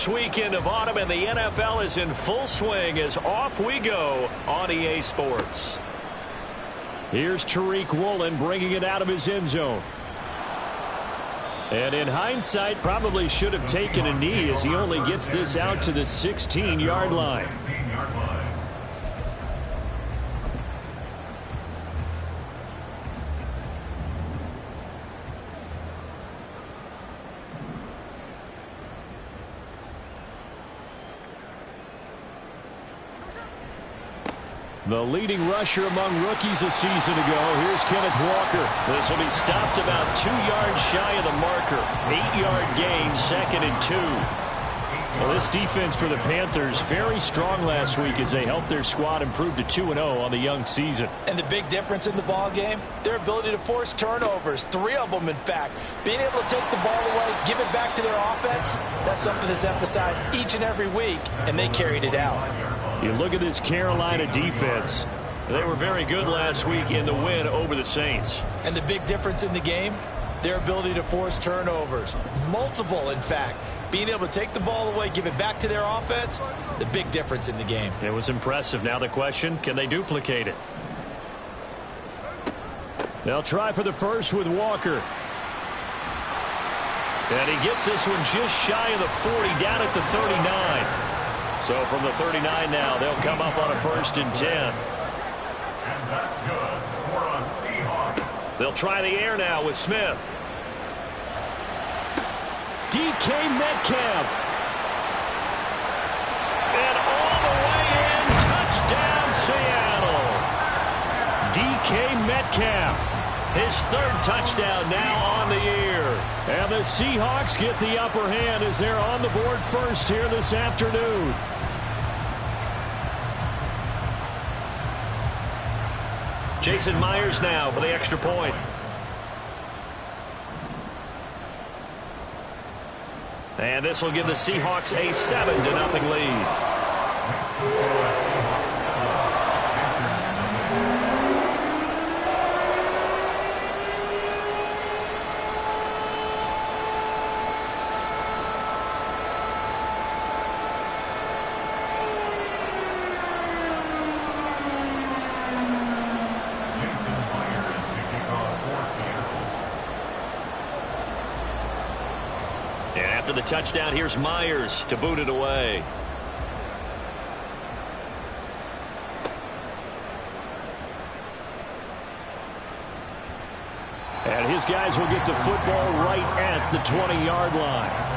first weekend of autumn, and the NFL is in full swing as off we go on EA Sports. Here's Tariq Woolen bringing it out of his end zone. And in hindsight, probably should have taken a knee as he only gets this out to the 16-yard line. The leading rusher among rookies a season ago. Here's Kenneth Walker. This will be stopped about 2 yards shy of the marker. 8-yard gain, 2nd and 2. Well, this defense for the Panthers very strong last week as they helped their squad improve to 2-0 on the young season. And the big difference in the ball game, their ability to force turnovers, 3 of them in fact. Being able to take the ball away, give it back to their offense, that's something that's emphasized each and every week, and they carried it out. You look at this Carolina defense. They were very good last week in the win over the Saints. And the big difference in the game, their ability to force turnovers. Multiple, in fact. Being able to take the ball away, give it back to their offense, the big difference in the game. It was impressive. Now the question, can they duplicate it? They'll try for the first with Walker. And he gets this one just shy of the 40, down at the 39. So from the 39 now, they'll come up on a 1st and 10. And that's good for a Seahawks. They'll try the air now with Smith. DK Metcalf. And all the way in, touchdown Seattle. DK Metcalf. His 3rd touchdown now on the year. And the Seahawks get the upper hand as they're on the board first here this afternoon. Jason Myers now for the extra point. And this will give the Seahawks a 7-0 lead. After the touchdown, here's Myers to boot it away. And his guys will get the football right at the 20-yard line.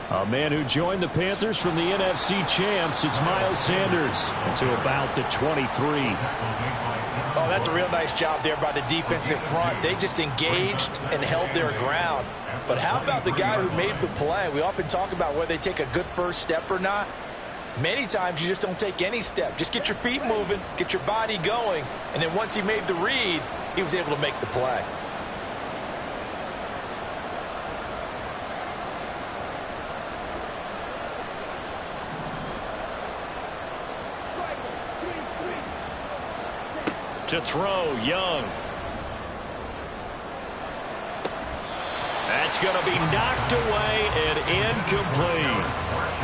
A man who joined the Panthers from the NFC champs, it's Miles Sanders. To about the 23. Oh, that's a real nice job there by the defensive front. They just engaged and held their ground. But how about the guy who made the play? We often talk about whether they take a good first step or not. Many times you just don't take any step. Just get your feet moving, get your body going, and then once he made the read, he was able to make the play. To throw, Young. That's going to be knocked away and incomplete.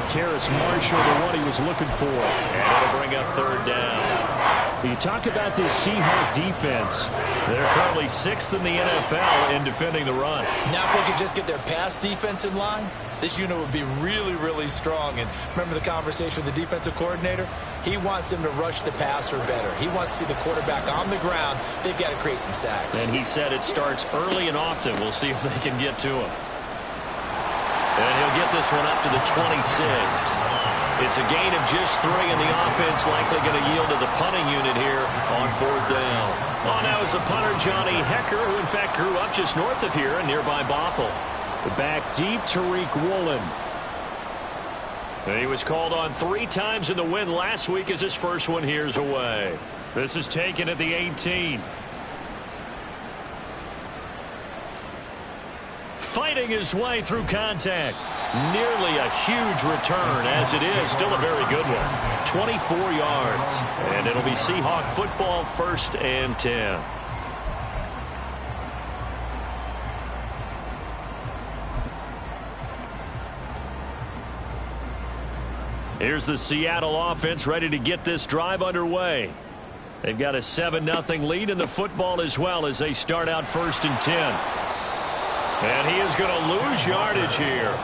Terrace Marshall, the one he was looking for. And it'll bring up 3rd down. You talk about this Seahawks defense. They're currently 6th in the NFL in defending the run. Now if they could just get their pass defense in line, this unit would be really, really strong. And remember the conversation with the defensive coordinator? He wants them to rush the passer better. He wants to see the quarterback on the ground. They've got to create some sacks. And he said it starts early and often. We'll see if they can get to him. And he'll get this one up to the 26. It's a gain of just 3, and the offense likely going to yield to the punting unit here on 4th down. Oh, now is the punter Johnny Hecker, who in fact grew up just north of here in nearby Bothell. The back deep, Tariq Woolen. He was called on 3 times in the win last week as his first one here's away. This is taken at the 18. Fighting his way through contact. Nearly a huge return, as it is. Still a very good one. 24 yards. And it'll be Seahawk football, 1st and 10. Here's the Seattle offense ready to get this drive underway. They've got a 7-0 lead in the football as well as they start out 1st and 10. And he is going to lose yardage here.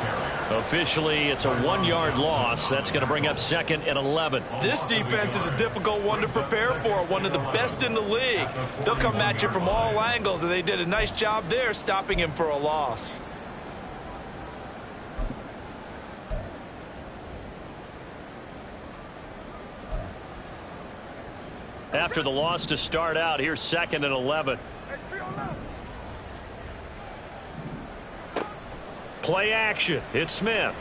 Officially, it's a 1-yard loss. That's going to bring up 2nd and 11. This defense is a difficult one to prepare for, one of the best in the league. They'll come at you from all angles, and they did a nice job there stopping him for a loss. After the loss to start out, here's 2nd and 11. Play action. It's Smith.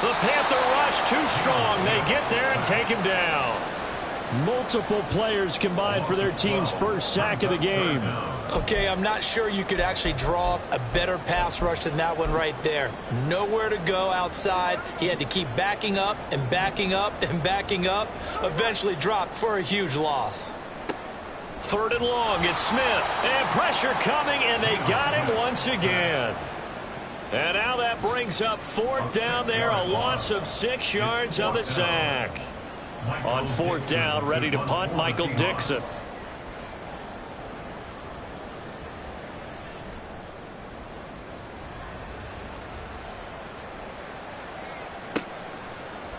The Panther rush too strong. They get there and take him down. Multiple players combined for their team's first sack of the game. Okay, I'm not sure you could actually draw up a better pass rush than that one right there. Nowhere to go outside. He had to keep backing up and backing up and backing up. Eventually dropped for a huge loss. 3rd and long. It's Smith. And pressure coming, and they got him once again. And now that brings up 4th down there. A loss of 6 yards on the sack. On 4th down, ready to punt, Michael Dixon.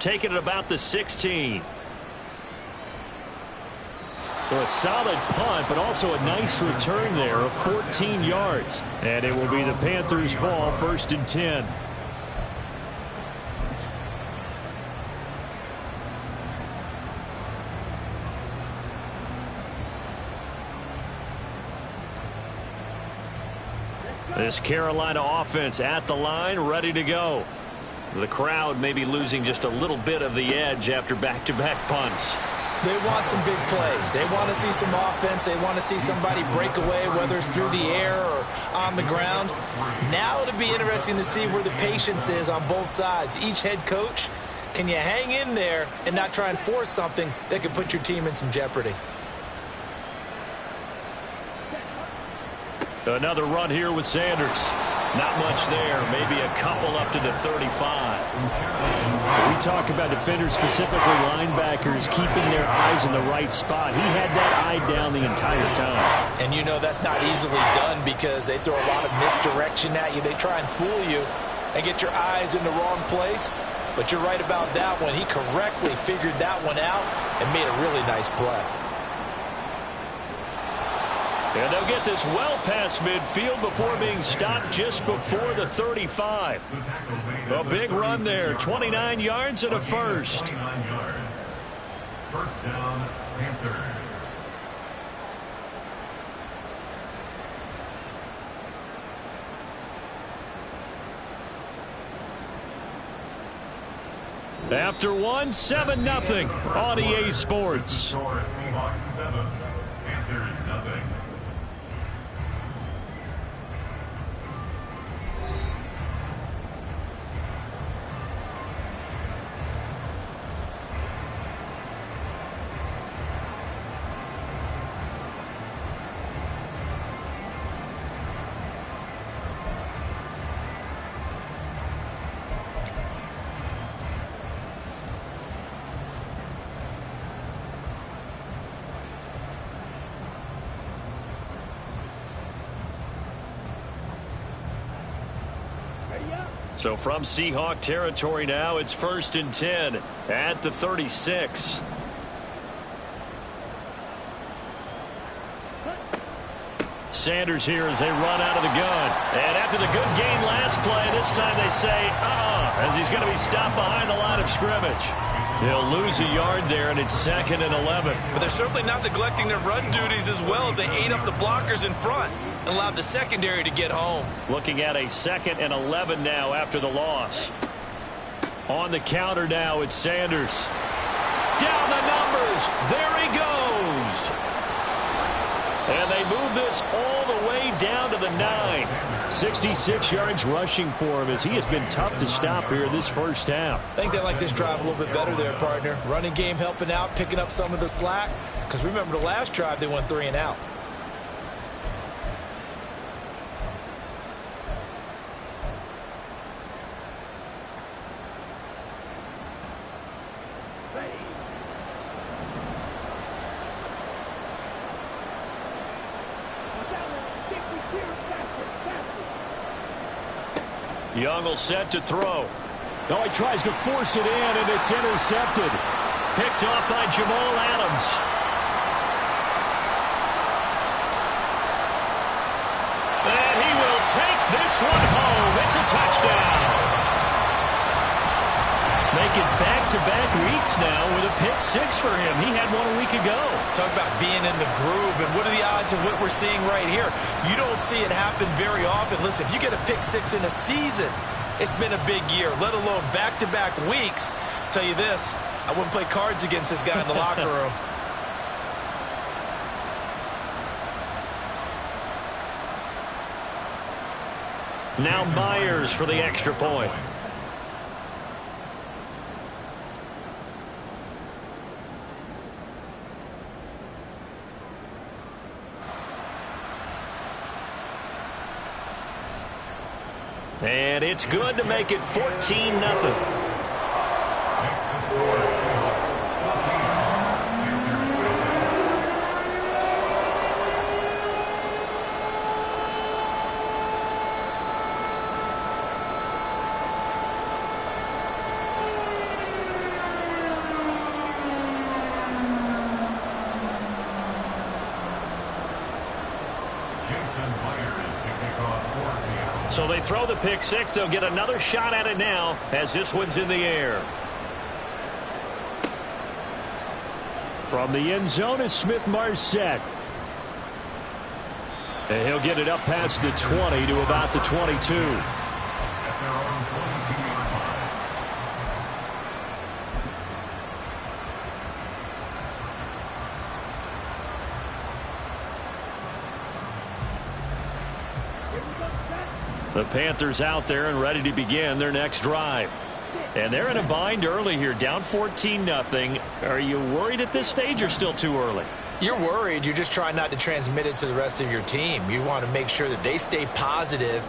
Taking it about the 16. Well, a solid punt, but also a nice return there of 14 yards. And it will be the Panthers' ball, 1st and 10. This Carolina offense at the line, ready to go. The crowd may be losing just a little bit of the edge after back-to-back punts. They want some big plays. They want to see some offense. They want to see somebody break away, whether it's through the air or on the ground. Now it'll be interesting to see where the patience is on both sides. Each head coach, can you hang in there and not try and force something that could put your team in some jeopardy? Another run here with Sanders. Not much there. Maybe a couple up to the 35. We talk about defenders, specifically linebackers, keeping their eyes in the right spot. He had that eye down the entire time. And you know that's not easily done because they throw a lot of misdirection at you. They try and fool you and get your eyes in the wrong place. But you're right about that one. He correctly figured that one out and made a really nice play. And they'll get this well past midfield before being stopped just before the 35. A big run there, 29 yards and a first. 1st down, Panthers. After one, 7-0 on EA Sports. Seahawks 7, Panthers 0. So from Seahawk territory now, it's 1st and 10 at the 36. Sanders here as they run out of the gun. And after the good game last play, this time they say, as he's going to be stopped behind the line of scrimmage. They'll lose a yard there, and it's 2nd and 11. But they're certainly not neglecting their run duties as well as they ate up the blockers in front and allowed the secondary to get home. Looking at a 2nd and 11 now after the loss. On the counter now, it's Sanders. Down the numbers. There he goes. And they move this all the way down to the 9. 66 yards rushing for him as he has been tough to stop here this first half. I think they like this drive a little bit better there, partner. Running game helping out, picking up some of the slack. Because remember the last drive, they went 3 and out. Young will set to throw. Oh, he tries to force it in, and it's intercepted. Picked off by Jamal Adams. And he will take this one home. It's a touchdown. Make it back-to-back weeks now with a pick 6 for him. He had one a week ago. Talk about being in the groove, and what are the odds of what we're seeing right here? You don't see it happen very often. Listen, if you get a pick 6 in a season, it's been a big year, let alone back-to-back weeks. Tell you this, I wouldn't play cards against this guy in the locker room. Now Myers for the extra point. And it's good to make it 14-0. Makes the score Seahawks 14. So they throw the pick 6. They'll get another shot at it now as this one's in the air. From the end zone is Smith-Marset. And he'll get it up past the 20 to about the 22. At their own 22-yard line. The Panthers out there and ready to begin their next drive. And they're in a bind early here, down 14-0. Are you worried at this stage or still too early? You're worried. You're just trying not to transmit it to the rest of your team. You want to make sure that they stay positive.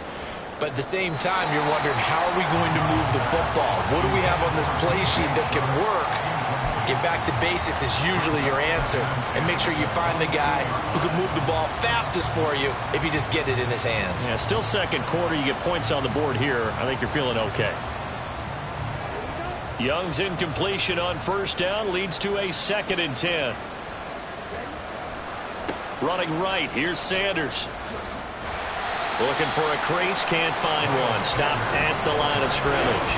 But at the same time, you're wondering, how are we going to move the football? What do we have on this play sheet that can work? Get back to basics is usually your answer. And make sure you find the guy who can move the ball fastest for you if you just get it in his hands. Yeah, still second quarter. You get points on the board here. I think you're feeling okay. Young's incompletion on first down leads to a 2nd and 10. Running right, here's Sanders. Looking for a crease, can't find one. Stopped at the line of scrimmage.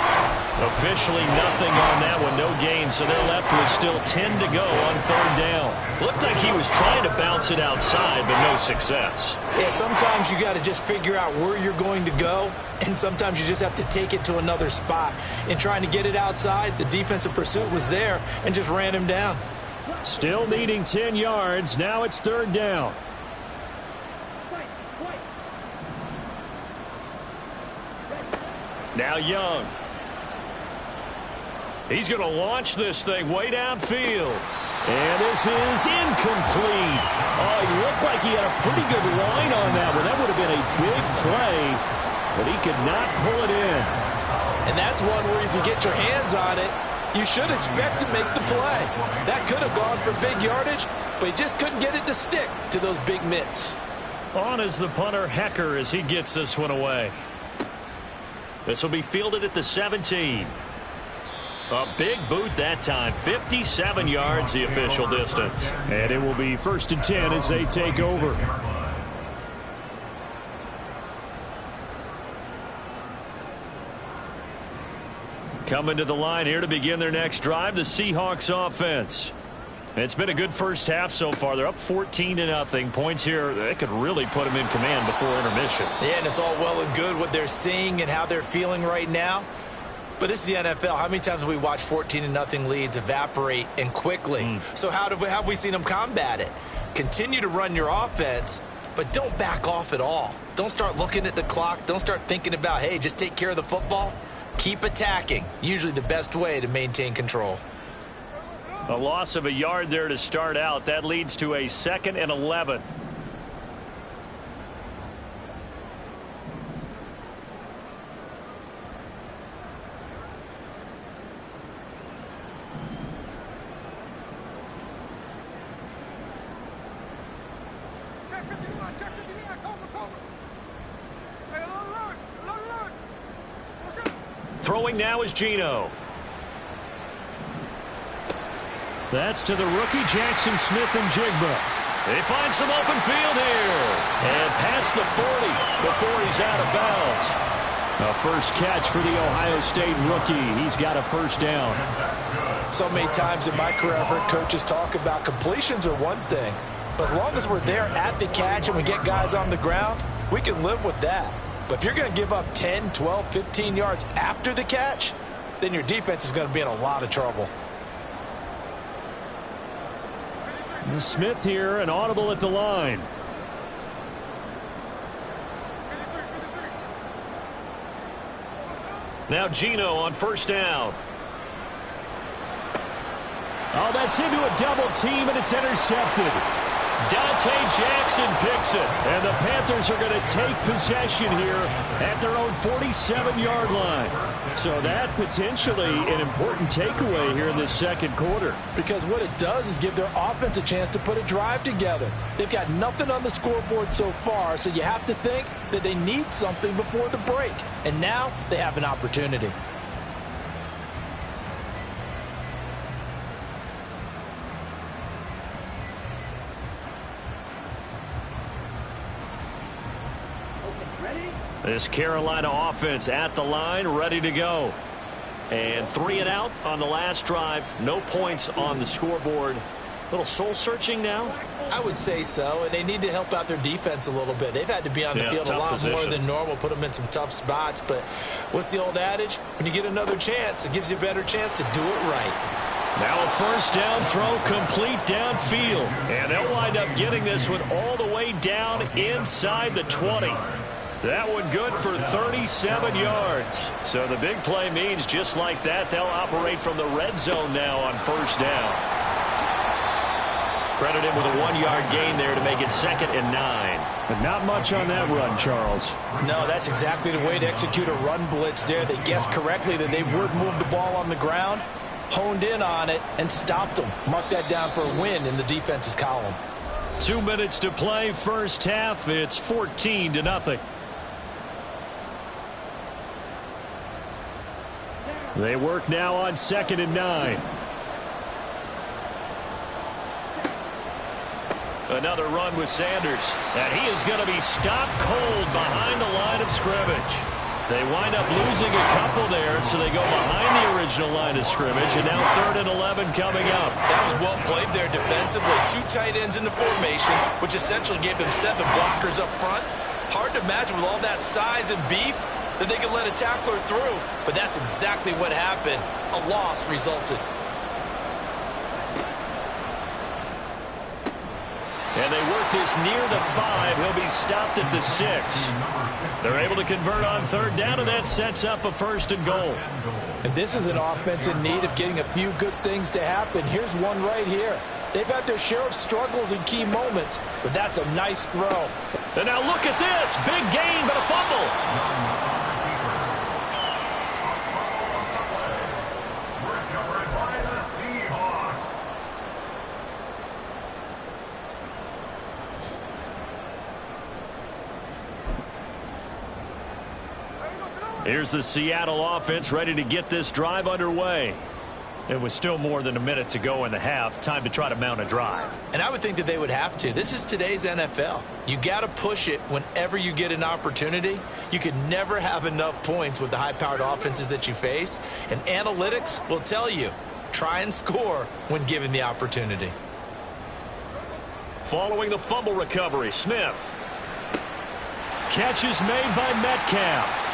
Officially nothing on that one, no gain, so they're left with still 10 to go on 3rd down. Looked like he was trying to bounce it outside, but no success. Yeah, sometimes you got to just figure out where you're going to go, and sometimes you just have to take it to another spot. In trying to get it outside, the defensive pursuit was there and just ran him down. Still needing 10 yards. Now it's 3rd down. Now Young. He's going to launch this thing way downfield. And this is incomplete. Oh, he looked like he had a pretty good line on that one. That would have been a big play, but he could not pull it in. And that's one where if you get your hands on it, you should expect to make the play. That could have gone for big yardage, but he just couldn't get it to stick to those big mitts. On is the punter, Hecker, as he gets this one away. This will be fielded at the 17. A big boot that time. 57 yards, the official distance. And it will be 1st and 10 as they take over. Coming to the line here to begin their next drive, the Seahawks offense. It's been a good first half so far. They're up 14-0. Points here, they could really put them in command before intermission. Yeah, and it's all well and good what they're seeing and how they're feeling right now. But it's the NFL. How many times have we watched 14-0 leads evaporate and quickly? So how have we seen them combat it? Continue to run your offense, but don't back off at all. Don't start looking at the clock. Don't start thinking about, hey, just take care of the football. Keep attacking. Usually the best way to maintain control. A loss of a yard there to start out. That leads to a 2nd and 11. Throwing now is Geno. That's to the rookie Jackson Smith-Njigba. They find some open field here. And past the 40 before he's out of bounds. A first catch for the Ohio State rookie. He's got a first down. So many times in my career I've heard coaches talk about completions are one thing. But as long as we're there at the catch and we get guys on the ground, we can live with that. But if you're going to give up 10, 12, 15 yards after the catch, then your defense is going to be in a lot of trouble. Smith here, an audible at the line. Now Geno on first down. Oh, that's into a double team, and it's intercepted. Dante Jackson picks it, and the Panthers are going to take possession here at their own 47-yard line. So that potentially an important takeaway here in this second quarter. Because what it does is give their offense a chance to put a drive together. They've got nothing on the scoreboard so far, so you have to think that they need something before the break. And now they have an opportunity. This Carolina offense at the line, ready to go. And 3 and out on the last drive. No points on the scoreboard. A little soul-searching now? I would say so, and they need to help out their defense a little bit. They've had to be on the field a lot more than normal, put them in some tough spots. But what's the old adage? When you get another chance, it gives you a better chance to do it right. Now a first down throw complete downfield. And they'll wind up getting this one all the way down inside the 20. That one good for 37 yards. So the big play means just like that, they'll operate from the red zone now on first down. Credit him with a 1-yard gain there to make it 2nd and 9. But not much on that run, Charles. No, that's exactly the way to execute a run blitz there. They guessed correctly that they would move the ball on the ground, honed in on it, and stopped them. Mark that down for a win in the defense's column. 2 minutes to play first half. It's 14-0. They work now on 2nd and 9. Another run with Sanders. And he is going to be stopped cold behind the line of scrimmage. They wind up losing a couple there, so they go behind the original line of scrimmage. And now 3rd and 11 coming up. That was well played there defensively. 2 tight ends in the formation, which essentially gave them 7 blockers up front. Hard to imagine with all that size and beef that they could let a tackler through. But that's exactly what happened. A loss resulted. And they work this near the 5. He'll be stopped at the 6. They're able to convert on 3rd down, and that sets up a 1st and goal. And this is an offense in need of getting a few good things to happen. Here's one right here. They've had their share of struggles in key moments, but that's a nice throw. And now look at this. Big gain, but a fumble. Recovered by the Seahawks. Here's the Seattle offense ready to get this drive underway. It was still more than a minute to go in the half. Time to try to mount a drive. And I would think that they would have to. This is today's NFL. You got to push it whenever you get an opportunity. You can never have enough points with the high-powered offenses that you face. And analytics will tell you, try and score when given the opportunity. Following the fumble recovery, Smith. Catch is made by Metcalf.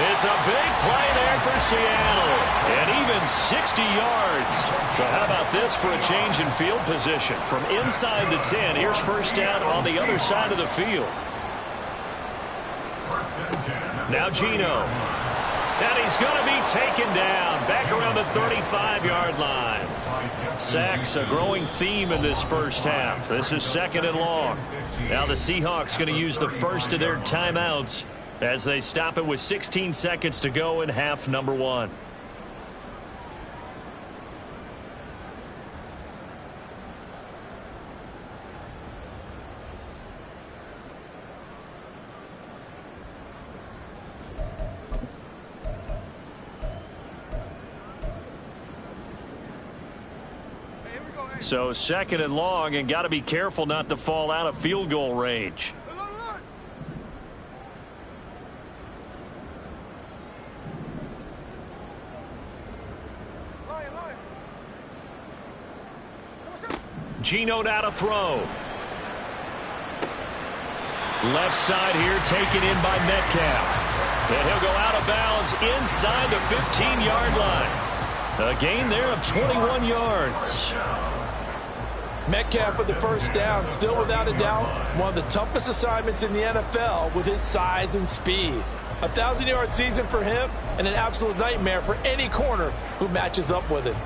It's a big play there for Seattle. And even 60 yards. So how about this for a change in field position? From inside the 10, here's first down on the other side of the field. Now Geno. And he's going to be taken down back around the 35-yard line. Sacks, a growing theme in this first half. This is 2nd and long. Now the Seahawks going to use the first of their timeouts as they stop it with 16 seconds to go in half number 1. So 2nd and long, and got to be careful not to fall out of field goal range. Geno now to throw. Left side here taken in by Metcalf. And he'll go out of bounds inside the 15-yard line. A gain there of 21 yards. Metcalf with the first down, still without a doubt, one of the toughest assignments in the NFL with his size and speed. A 1,000-yard season for him and an absolute nightmare for any corner who matches up with it.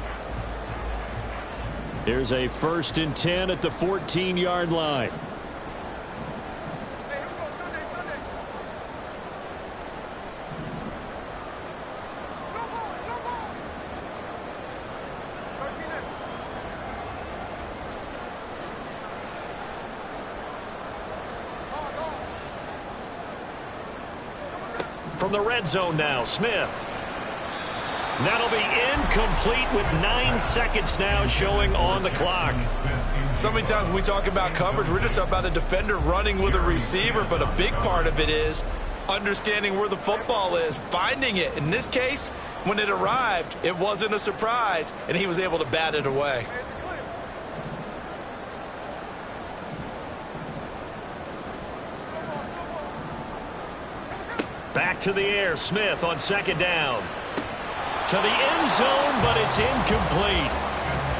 Here's a 1st and 10 at the 14-yard line. From the red zone now, Smith. That'll be incomplete with 9 seconds now showing on the clock. So many times when we talk about coverage, we're just about a defender running with a receiver, but a big part of it is understanding where the football is, finding it. In this case, when it arrived, it wasn't a surprise, and he was able to bat it away. Back to the air, Smith on 2nd down. To the end zone, but it's incomplete.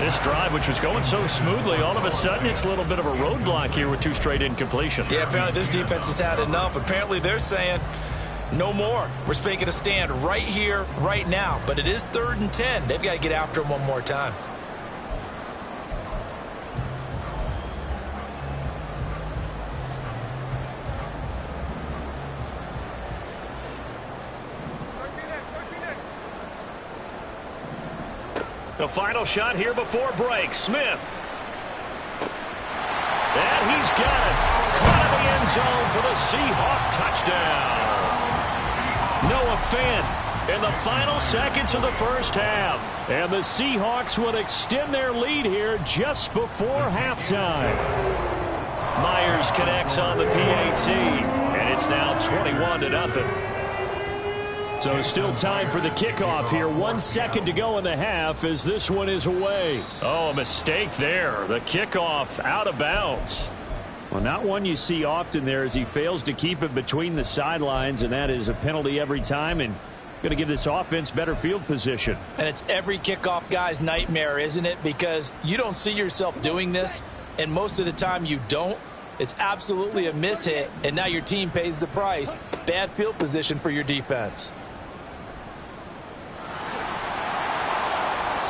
This drive, which was going so smoothly, all of a sudden it's a little bit of a roadblock here with 2 straight incompletions. Yeah, apparently this defense has had enough. Apparently they're saying no more. We're making a stand right here, right now. But it is 3rd and 10. They've got to get after him one more time. The final shot here before break. Smith. And he's got it. Caught in the end zone for the Seahawk touchdown. Noah Fant in the final seconds of the first half. And the Seahawks would extend their lead here just before halftime. Myers connects on the PAT. And it's now 21-0. So still time for the kickoff here. 1 second to go in the half as this one is away. Oh, a mistake there. The kickoff out of bounds. Well, not one you see often there as he fails to keep it between the sidelines, and that is a penalty every time and going to give this offense better field position. And it's every kickoff guy's nightmare, isn't it? Because you don't see yourself doing this, and most of the time you don't. It's absolutely a mishit, and now your team pays the price. Bad field position for your defense.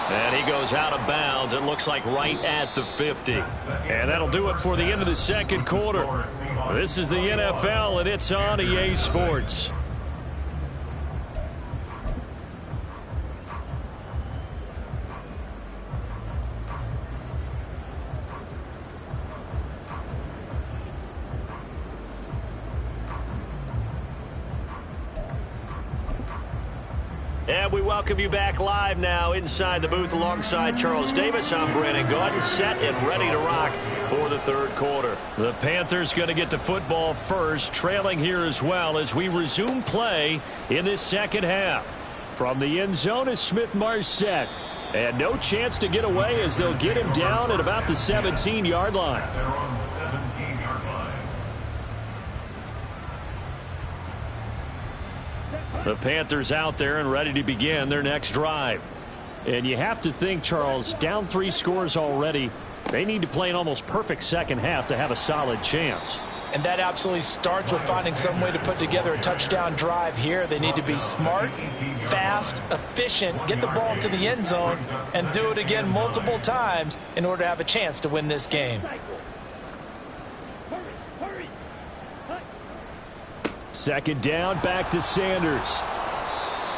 And he goes out of bounds. It looks like right at the 50. And that'll do it for the end of the second quarter. This is the NFL, and it's on EA Sports. And we welcome you back live now inside the booth alongside Charles Davis. I'm Brandon Gaudin, set and ready to rock for the third quarter. The Panthers going to get the football first, trailing here as well as we resume play in this second half. From the end zone is Smith-Marset. And no chance to get away as they'll get him down at about the 17-yard line. They're on 17-yard line. The Panthers out there and ready to begin their next drive. And you have to think, Charles, down 3 scores already. They need to play an almost perfect second half to have a solid chance. And that absolutely starts with finding some way to put together a touchdown drive here. They need to be smart, fast, efficient, get the ball into the end zone, and do it again multiple times in order to have a chance to win this game. Second down, back to Sanders.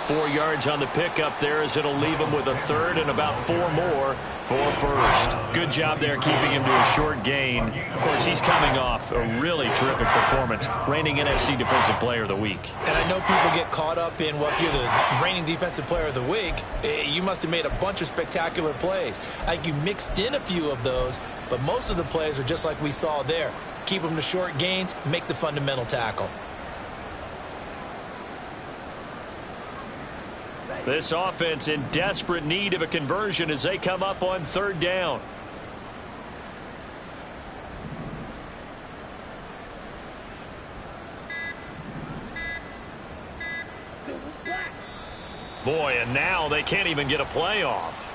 4 yards on the pickup there as it'll leave him with a third and about 4 more for first. Good job there keeping him to a short gain. Of course, he's coming off a really terrific performance, reigning NFC Defensive Player of the Week. And I know people get caught up in, well, if you're the reigning Defensive Player of the Week, you must have made a bunch of spectacular plays. Like you mixed in a few of those, but most of the plays are just like we saw there. Keep them to short gains, make the fundamental tackle. This offense in desperate need of a conversion as they come up on third down. Boy, and now they can't even get a play off.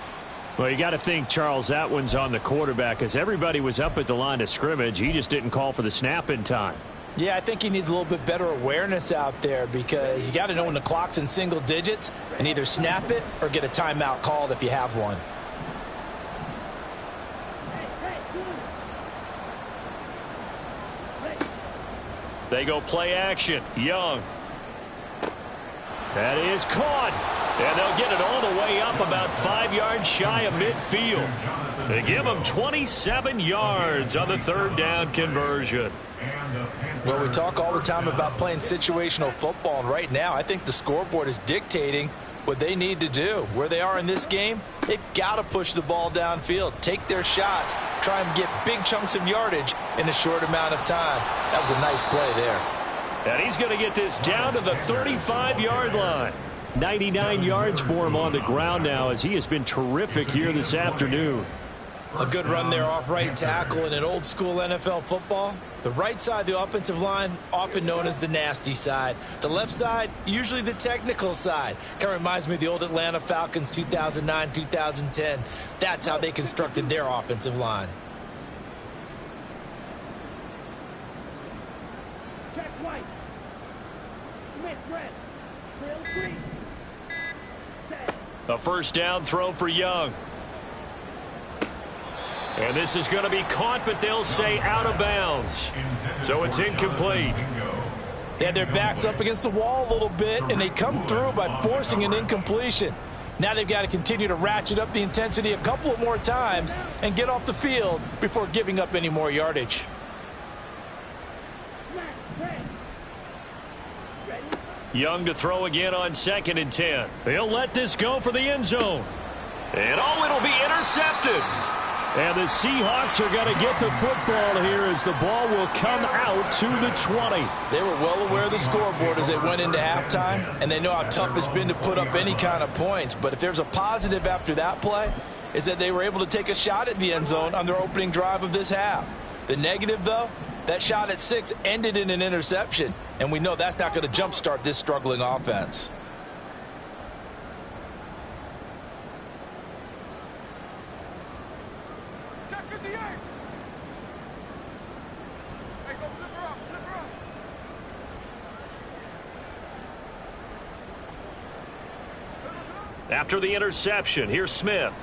Well, you got to think, Charles, that one's on the quarterback as everybody was up at the line of scrimmage. He just didn't call for the snap in time. Yeah, I think he needs a little bit better awareness out there because you got to know when the clock's in single digits and either snap it or get a timeout called if you have one. They go play action. Young. That is caught. And they'll get it all the way up about 5 yards shy of midfield. They give them 27 yards on the third down conversion. Well, we talk all the time about playing situational football, and right now I think the scoreboard is dictating what they need to do. Where they are in this game, they've got to push the ball downfield, take their shots, try and get big chunks of yardage in a short amount of time. That was a nice play there. And he's going to get this down to the 35-yard line. 99 yards for him on the ground now as he has been terrific here this afternoon. A good run there off right tackle in an old school NFL football. The right side of the offensive line, often known as the nasty side. The left side, usually the technical side. Kind of reminds me of the old Atlanta Falcons 2009-2010. That's how they constructed their offensive line. Check right. Smith red. Bill green. A first down throw for Young. And this is going to be caught, but they'll say out of bounds. So it's incomplete. They had their backs up against the wall a little bit, and they come through by forcing an incompletion. Now they've got to continue to ratchet up the intensity a couple of more times and get off the field before giving up any more yardage. Young to throw again on 2nd and 10. They'll let this go for the end zone. And it'll be intercepted. And the Seahawks are going to get the football here as the ball will come out to the 20. They were well aware of the scoreboard as they went into halftime, and they know how tough it's been to put up any kind of points. But if there's a positive after that play, is that they were able to take a shot at the end zone on their opening drive of this half. The negative, though, that shot at 6 ended in an interception, and we know that's not going to jumpstart this struggling offense. After the interception, here's Smith.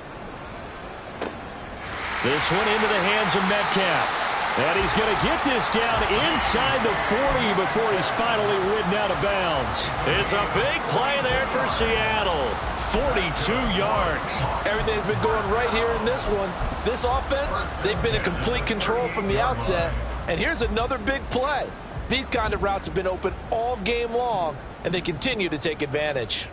This one into the hands of Metcalf. And he's going to get this down inside the 40 before he's finally ridden out of bounds. It's a big play there for Seattle. 42 yards. Everything's been going right here in this one. This offense, they've been in complete control from the outset. And here's another big play. These kind of routes have been open all game long, and they continue to take advantage.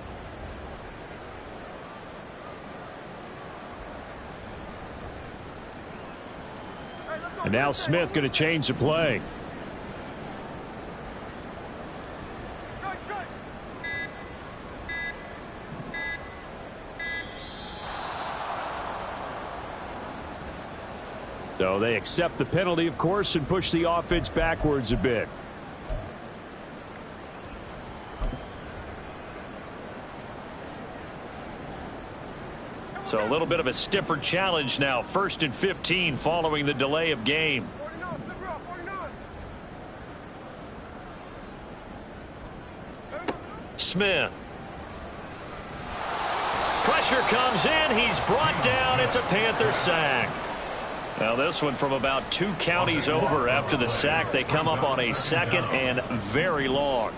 And now Smith going to change the play. So they accept the penalty, of course, and push the offense backwards a bit. So a little bit of a stiffer challenge now. 1st and 15 following the delay of game. Smith. Pressure comes in. He's brought down. It's a Panther sack. Now this one from about 2 counties over after the sack. They come up on a 2nd and very long.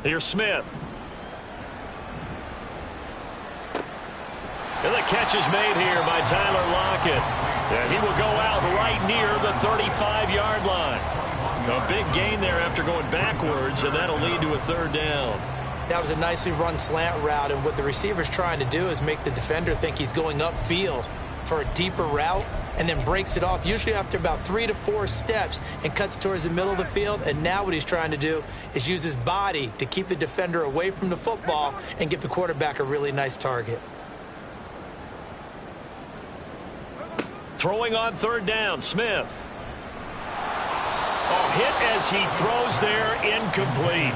Here's Smith. And the catch is made here by Tyler Lockett. And he will go out right near the 35-yard line. A big gain there after going backwards, and that'll lead to a 3rd down. That was a nicely run slant route, and what the receiver's trying to do is make the defender think he's going upfield for a deeper route, and then breaks it off, usually after about 3 to 4 steps, and cuts towards the middle of the field. And now what he's trying to do is use his body to keep the defender away from the football and give the quarterback a really nice target. Throwing on 3rd down, Smith. Oh, hit as he throws there, incomplete.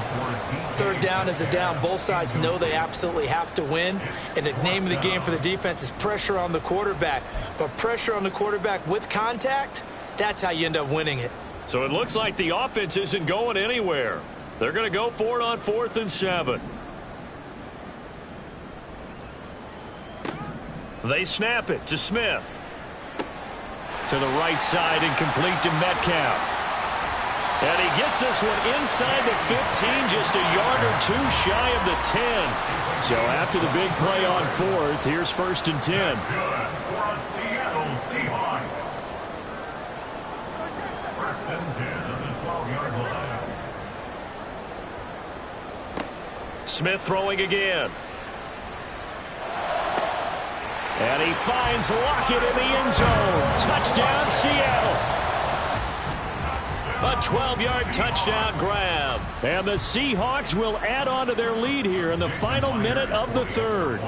3rd down is a down. Both sides know they absolutely have to win. And the name of the game for the defense is pressure on the quarterback. But pressure on the quarterback with contact, that's how you end up winning it. So it looks like the offense isn't going anywhere. They're going to go for it on 4th and 7. They snap it to Smith. To the right side and complete to Metcalf. And he gets this one inside the 15, just a yard or 2 shy of the 10. So after the big play on 4th, here's 1st and 10. That's good for a Seattle Seahawks. 1st and 10 on the 12-yard line. Smith throwing again. And he finds Lockett in the end zone. Touchdown, Seattle. A 12-yard touchdown grab. And the Seahawks will add on to their lead here in the final minute of the 3rd.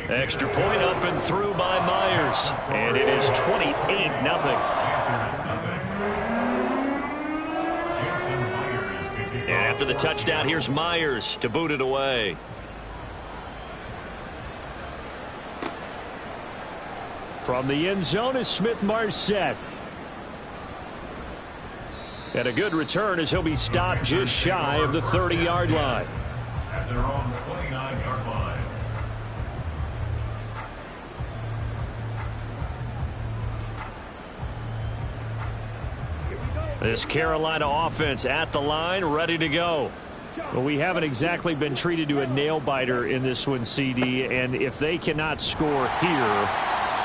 Extra point up and through by Myers. And it is 28-0. And after the touchdown, here's Myers to boot it away. From the end zone is Smith-Marset. And a good return as he'll be stopped just shy of the 30-yard line. At their own 29-yard line. This Carolina offense at the line, ready to go. Well, we haven't exactly been treated to a nail-biter in this one, CD, and if they cannot score here,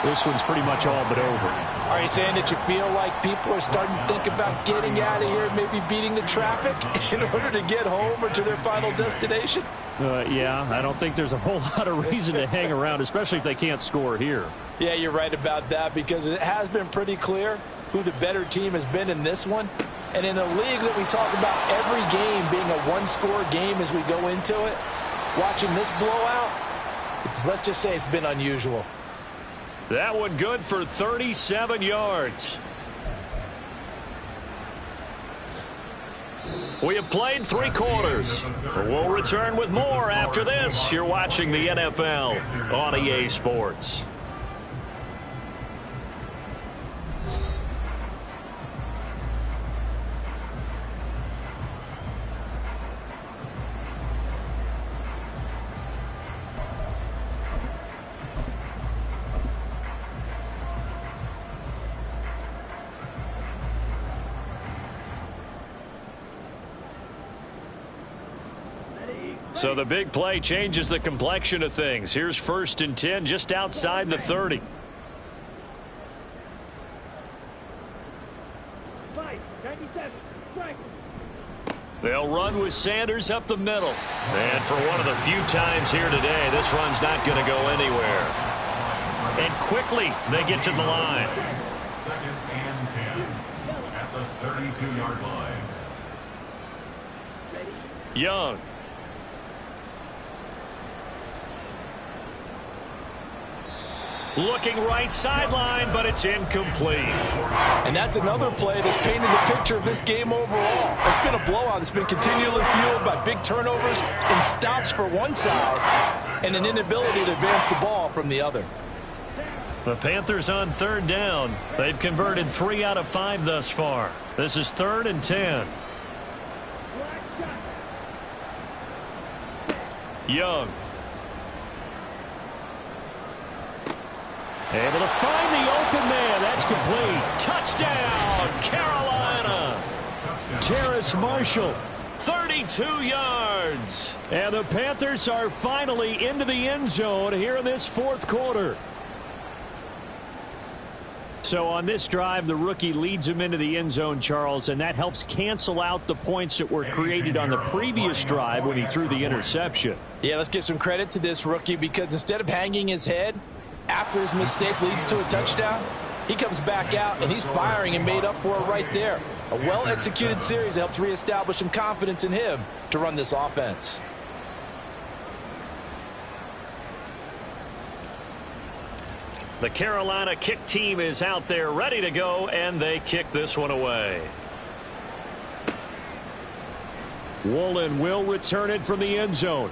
this one's pretty much all but over. Are you saying that you feel like people are starting to think about getting out of here and maybe beating the traffic in order to get home or to their final destination? Yeah, I don't think there's a whole lot of reason to hang around, especially if they can't score here. Yeah, you're right about that, because it has been pretty clear who the better team has been in this one. And in a league that we talk about every game being a one-score game as we go into it, watching this blowout, let's just say it's been unusual. That one good for 37 yards. We have played 3 quarters. We'll return with more after this. You're watching the NFL on EA Sports. So the big play changes the complexion of things. Here's 1st and 10 just outside the 30. They'll run with Sanders up the middle. And for one of the few times here today, this run's not going to go anywhere. And quickly they get to the line. 2nd and 10 at the 32-yard line. Young. Looking right sideline, but it's incomplete. And that's another play that's painted the picture of this game overall. It's been a blowout. It's been continually fueled by big turnovers and stops for one side and an inability to advance the ball from the other. The Panthers on third down. They've converted 3 out of 5 thus far. This is 3rd and 10. Young. Able to find the open man. That's complete. Touchdown, Carolina. Terrace Marshall, 32 yards. And the Panthers are finally into the end zone here in this 4th quarter. So on this drive, the rookie leads him into the end zone, Charles, and that helps cancel out the points that were created on the previous drive when he threw the interception. Yeah, let's give some credit to this rookie because instead of hanging his head after his mistake leads to a touchdown, he comes back out and he's firing and made up for it right there. A well-executed series helps reestablish some confidence in him to run this offense. The Carolina kick team is out there ready to go, and they kick this one away. Woolen will return it from the end zone.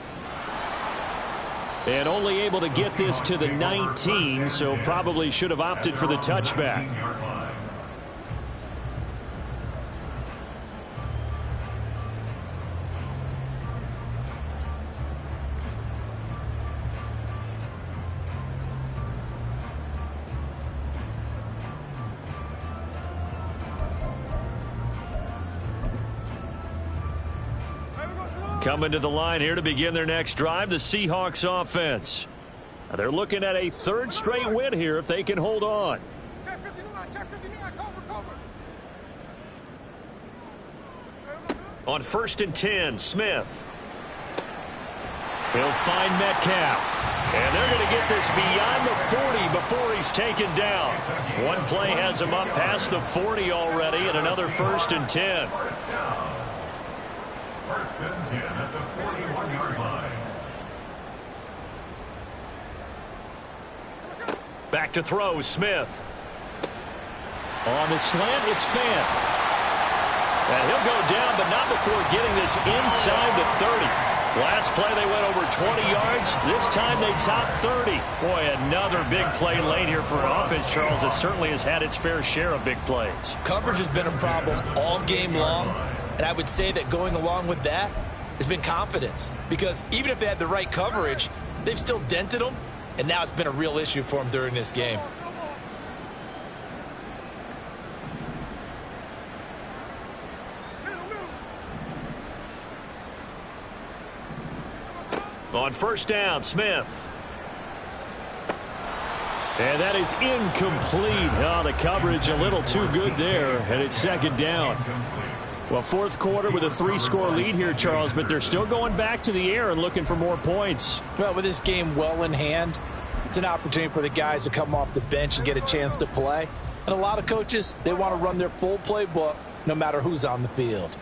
And only able to get this to the 19, so probably should have opted for the touchback. Coming to the line here to begin their next drive, the Seahawks offense. They're looking at a 3rd straight win here if they can hold on. On 1st and 10, Smith. He'll find Metcalf. And they're going to get this beyond the 40 before he's taken down. One play has him up past the 40 already, and another 1st and 10. 1st and 10 at the 41-yard line. Back to throw, Smith. On the slant, it's Fant. And he'll go down, but not before getting this inside the 30. Last play, they went over 20 yards. This time, they topped 30. Boy, another big play late here for an offense, Charles, that certainly has had its fair share of big plays. Coverage has been a problem all game long. And I would say that going along with that has been confidence. Because even if they had the right coverage, they've still dented them. And now it's been a real issue for them during this game. On 1st down, Smith. And that is incomplete. Oh, the coverage a little too good there. And it's 2nd down. Well, 4th quarter with a 3-score lead here, Charles, but they're still going back to the air and looking for more points. Well, with this game well in hand, it's an opportunity for the guys to come off the bench and get a chance to play. And a lot of coaches, they want to run their full playbook no matter who's on the field.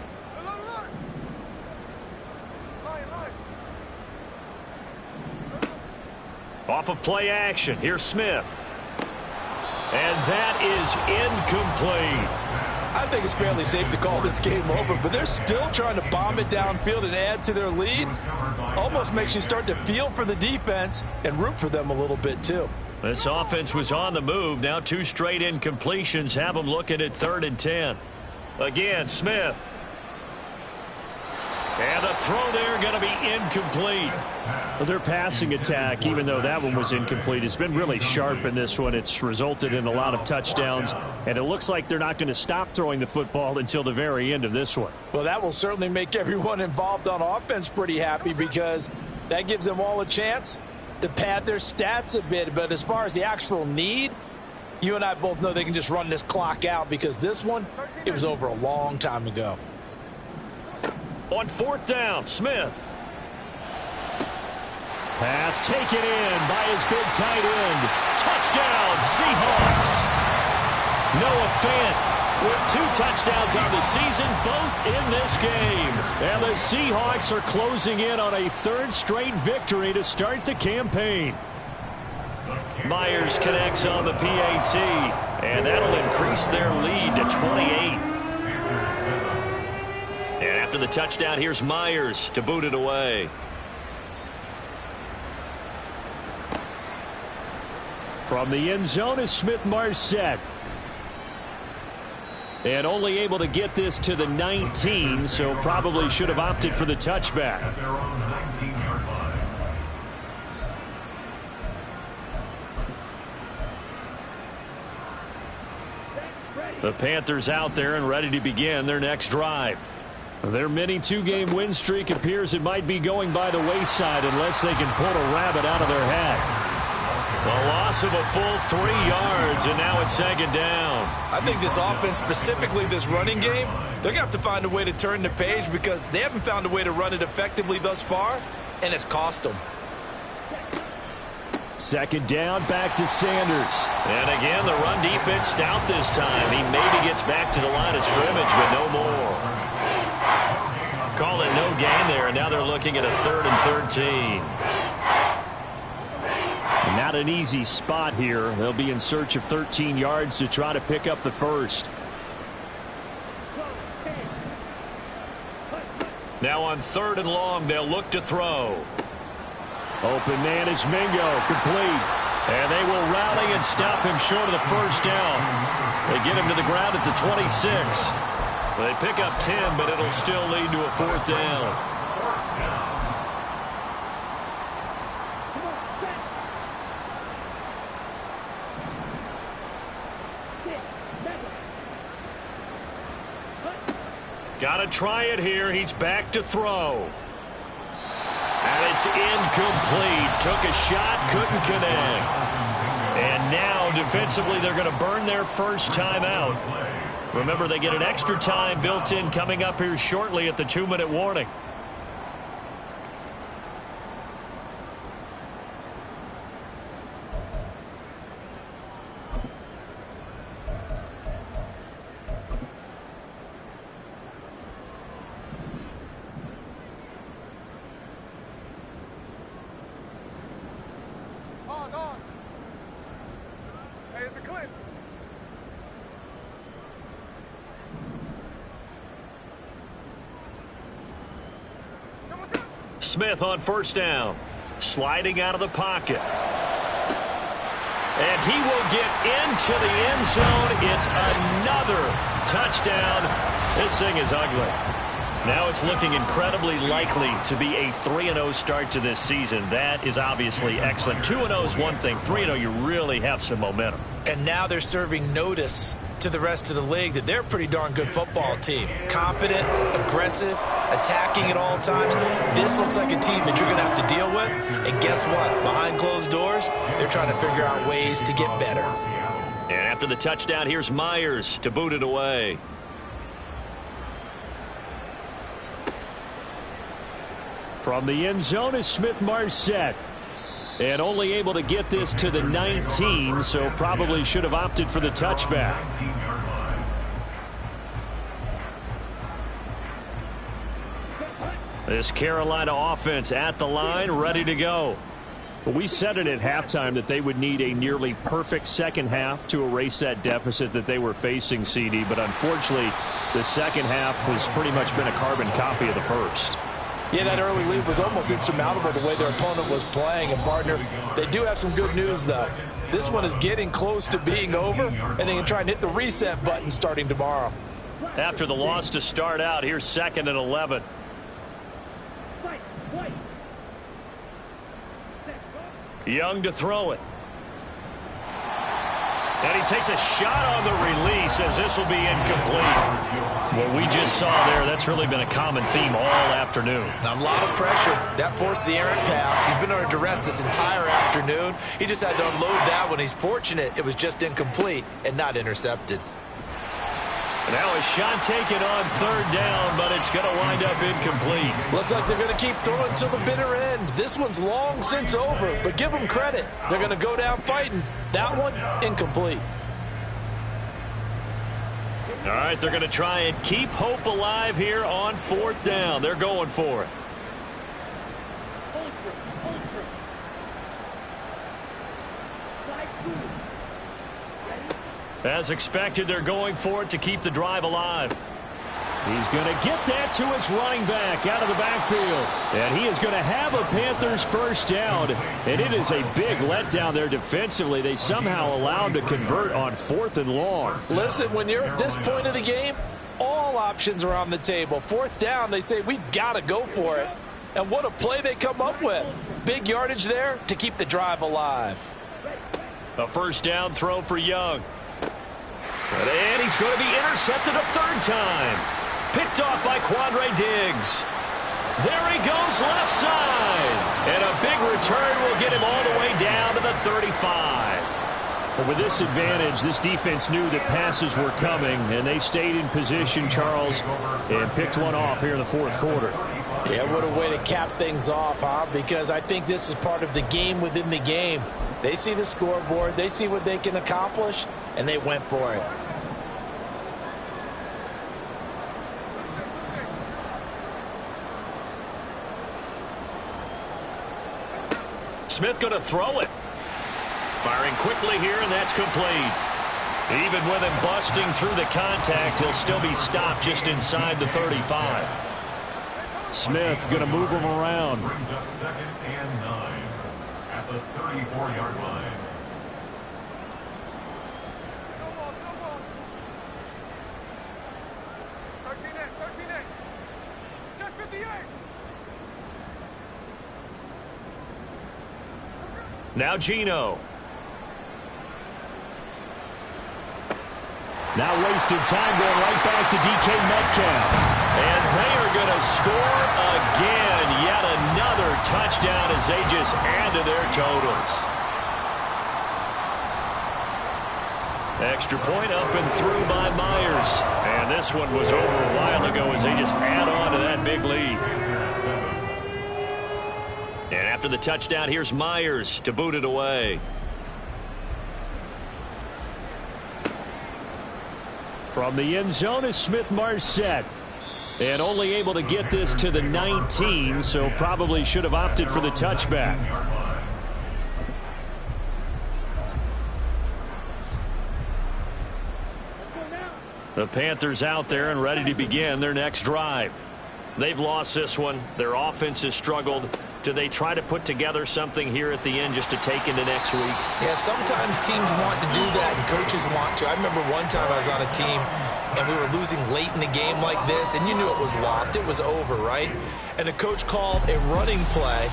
Off of play action, here's Smith. And that is incomplete. I think it's fairly safe to call this game over, but they're still trying to bomb it downfield and add to their lead. Almost makes you start to feel for the defense and root for them a little bit, too. This offense was on the move. Now 2 straight incompletions have them looking at 3rd and 10. Again, Smith. And the throw there going to be incomplete. Well, their passing attack, even though that one was incomplete, has been really sharp in this one. It's resulted in a lot of touchdowns, and it looks like they're not going to stop throwing the football until the very end of this one. Well, that will certainly make everyone involved on offense pretty happy because that gives them all a chance to pad their stats a bit. But as far as the actual need, you and I both know they can just run this clock out because this one, it was over a long time ago. On 4th down, Smith. Pass taken in by his big tight end. Touchdown, Seahawks. Noah Fant with 2 touchdowns on the season, both in this game. And the Seahawks are closing in on a 3rd straight victory to start the campaign. Myers connects on the PAT, and that'll increase their lead to 28. And after the touchdown, here's Myers to boot it away. From the end zone is Smith-Marset. And only able to get this to the 19, so probably should have opted for the touchback. At their own 19-yard line. The Panthers out there and ready to begin their next drive. Their mini two-game win streak appears it might be going by the wayside unless they can pull a rabbit out of their hat. A loss of a full 3 yards, and now it's second down. I think this offense, specifically this running game, they're going to have to find a way to turn the page because they haven't found a way to run it effectively thus far, and it's cost them. Second down, back to Sanders. And again, the run defense stout this time. He maybe gets back to the line of scrimmage, but no more. Call it no gain there, and now they're looking at a 3rd and 13. Not an easy spot here. They'll be in search of 13 yards to try to pick up the first. Now on 3rd and long, they'll look to throw. Open man is Mingo, complete. And they will rally and stop him short of the first down. They get him to the ground at the 26. They pick up 10, but it'll still lead to a 4th down. Got to try it here. He's back to throw. And it's incomplete. Took a shot, couldn't connect. And now, defensively, they're going to burn their first time out. Remember, they get an extra time built in coming up here shortly at the 2-minute warning. Smith on first down. Sliding out of the pocket. And he will get into the end zone. It's another touchdown. This thing is ugly. Now it's looking incredibly likely to be a 3-0 start to this season. That is obviously excellent. 2-0 is one thing. 3-0, you really have some momentum. And now they're serving notice to the rest of the league that they're a pretty darn good football team. Confident, aggressive, attacking at all times. This looks like a team that you're going to have to deal with. And guess what? Behind closed doors, they're trying to figure out ways to get better. And after the touchdown, here's Myers to boot it away. From the end zone is Smith-Marset. And only able to get this to the 19, so probably should have opted for the touchback. This Carolina offense at the line, ready to go. Well, we said it at halftime that they would need a nearly perfect second half to erase that deficit that they were facing, CD. But unfortunately, the second half has pretty much been a carbon copy of the first. Yeah, that early lead was almost insurmountable the way their opponent was playing. And, partner, they do have some good news, though. This one is getting close to being over, and they can try and hit the reset button starting tomorrow. After the loss to start out, here's 2nd and 11. Young to throw it. And he takes a shot on the release as this will be incomplete. What we just saw there, that's really been a common theme all afternoon. A lot of pressure. That forced the errant pass. He's been under duress this entire afternoon. He just had to unload that one. He's fortunate it was just incomplete and not intercepted. Now a shot taken on 3rd down, but it's going to wind up incomplete. Looks like they're going to keep throwing till the bitter end. This one's long since over, but give them credit. They're going to go down fighting. That one, incomplete. All right, they're going to try and keep hope alive here on 4th down. They're going for it. As expected, they're going for it to keep the drive alive. He's going to get that to his running back out of the backfield. And he is going to have a Panthers first down. And it is a big letdown there defensively. They somehow allowed to convert on 4th and long. Listen, when you're at this point of the game, all options are on the table. 4th down, they say, we've got to go for it. And what a play they come up with. Big yardage there to keep the drive alive. A first down throw for Young. And he's going to be intercepted a 3rd time. Picked off by Quandre Diggs. There he goes left side. And a big return will get him all the way down to the 35. But with this advantage, this defense knew that passes were coming, and they stayed in position, Charles, and picked one off here in the 4th quarter. Yeah, what a way to cap things off, huh? Because I think this is part of the game within the game. They see the scoreboard, they see what they can accomplish, and they went for it. Smith going to throw it. Firing quickly here, and that's complete. Even with him busting through the contact, he'll still be stopped just inside the 35. Smith going to move him around. Brings up 2nd and 9 at the 34-yard line. Now Geno. Now wasted time going right back to DK Metcalf. And they are going to score again. Yet another touchdown as they just add to their totals. Extra point up and through by Myers. And this one was over a while ago as they just add on to that big lead. And after the touchdown, here's Myers to boot it away. From the end zone is Smith-Marset. And only able to get this to the 19, so probably should have opted for the touchback. The Panthers out there and ready to begin their next drive. They've lost this one. Their offense has struggled. Do they try to put together something here at the end just to take into next week? Yeah, sometimes teams want to do that and coaches want to. I remember one time I was on a team and we were losing late in the game like this, and you knew it was lost. It was over, right? And the coach called a running play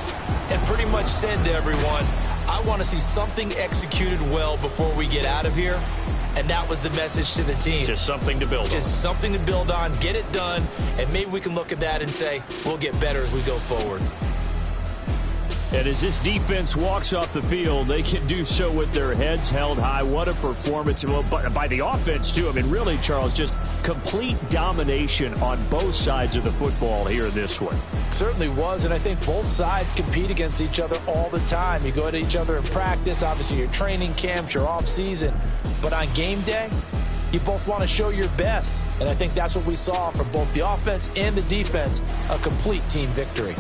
and pretty much said to everyone, I want to see something executed well before we get out of here. And that was the message to the team. Just something to build on. Just something to build on, get it done, and maybe we can look at that and say, we'll get better as we go forward. And as this defense walks off the field, they can do so with their heads held high. What a performance. Well, by the offense, too. I mean, really, Charles, just complete domination on both sides of the football here in this one. Certainly was, and I think both sides compete against each other all the time. You go to each other in practice, obviously your training camps, your off-season. But on game day, you both want to show your best. And I think that's what we saw from both the offense and the defense, a complete team victory.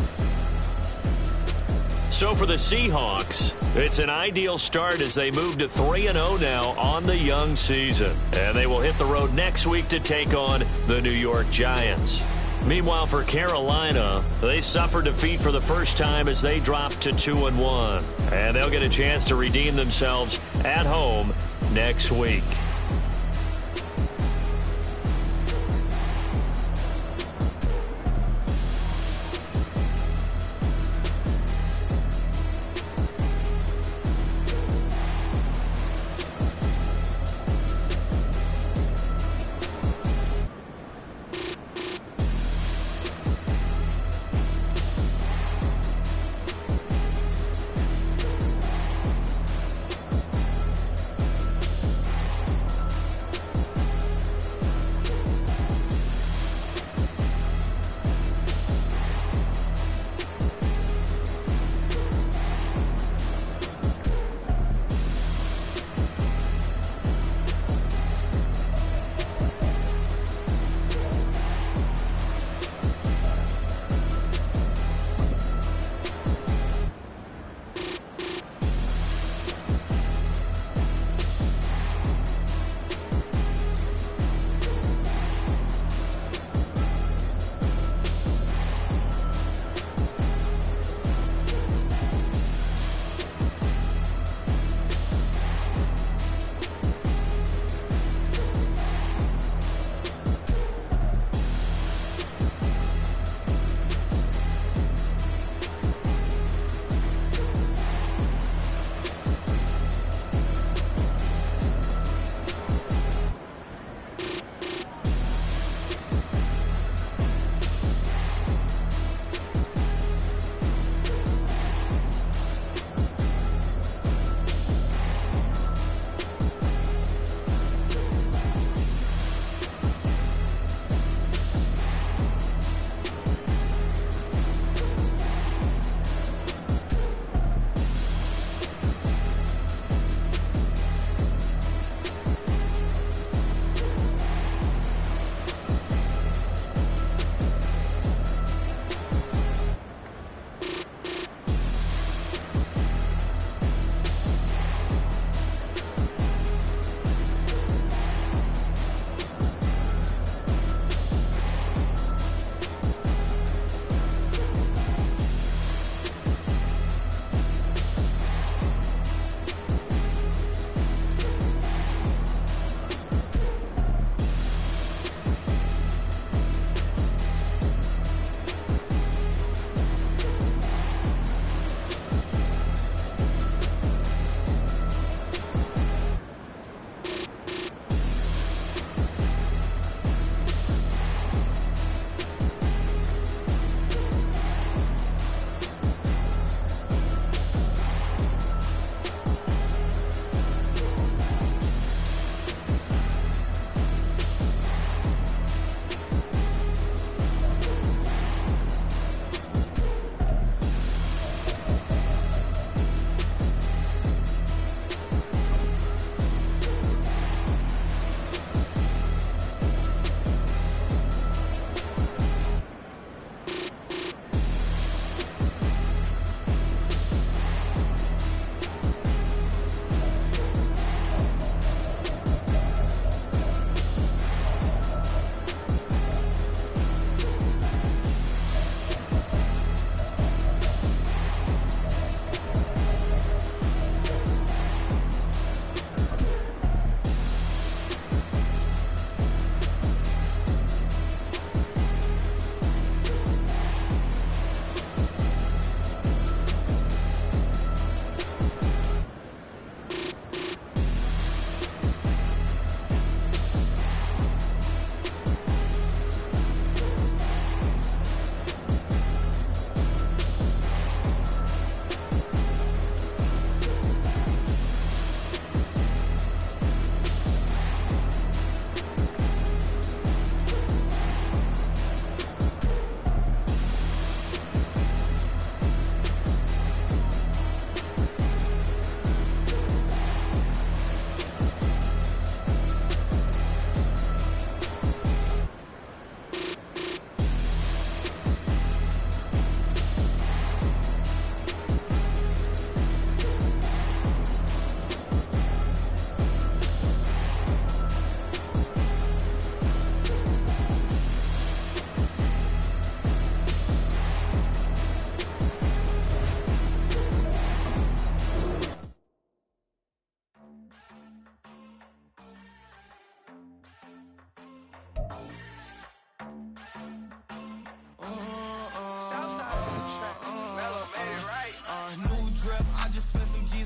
So for the Seahawks, it's an ideal start as they move to 3-0 now on the young season. And they will hit the road next week to take on the New York Giants. Meanwhile, for Carolina, they suffered defeat for the first time as they dropped to 2-1. And they'll get a chance to redeem themselves at home next week.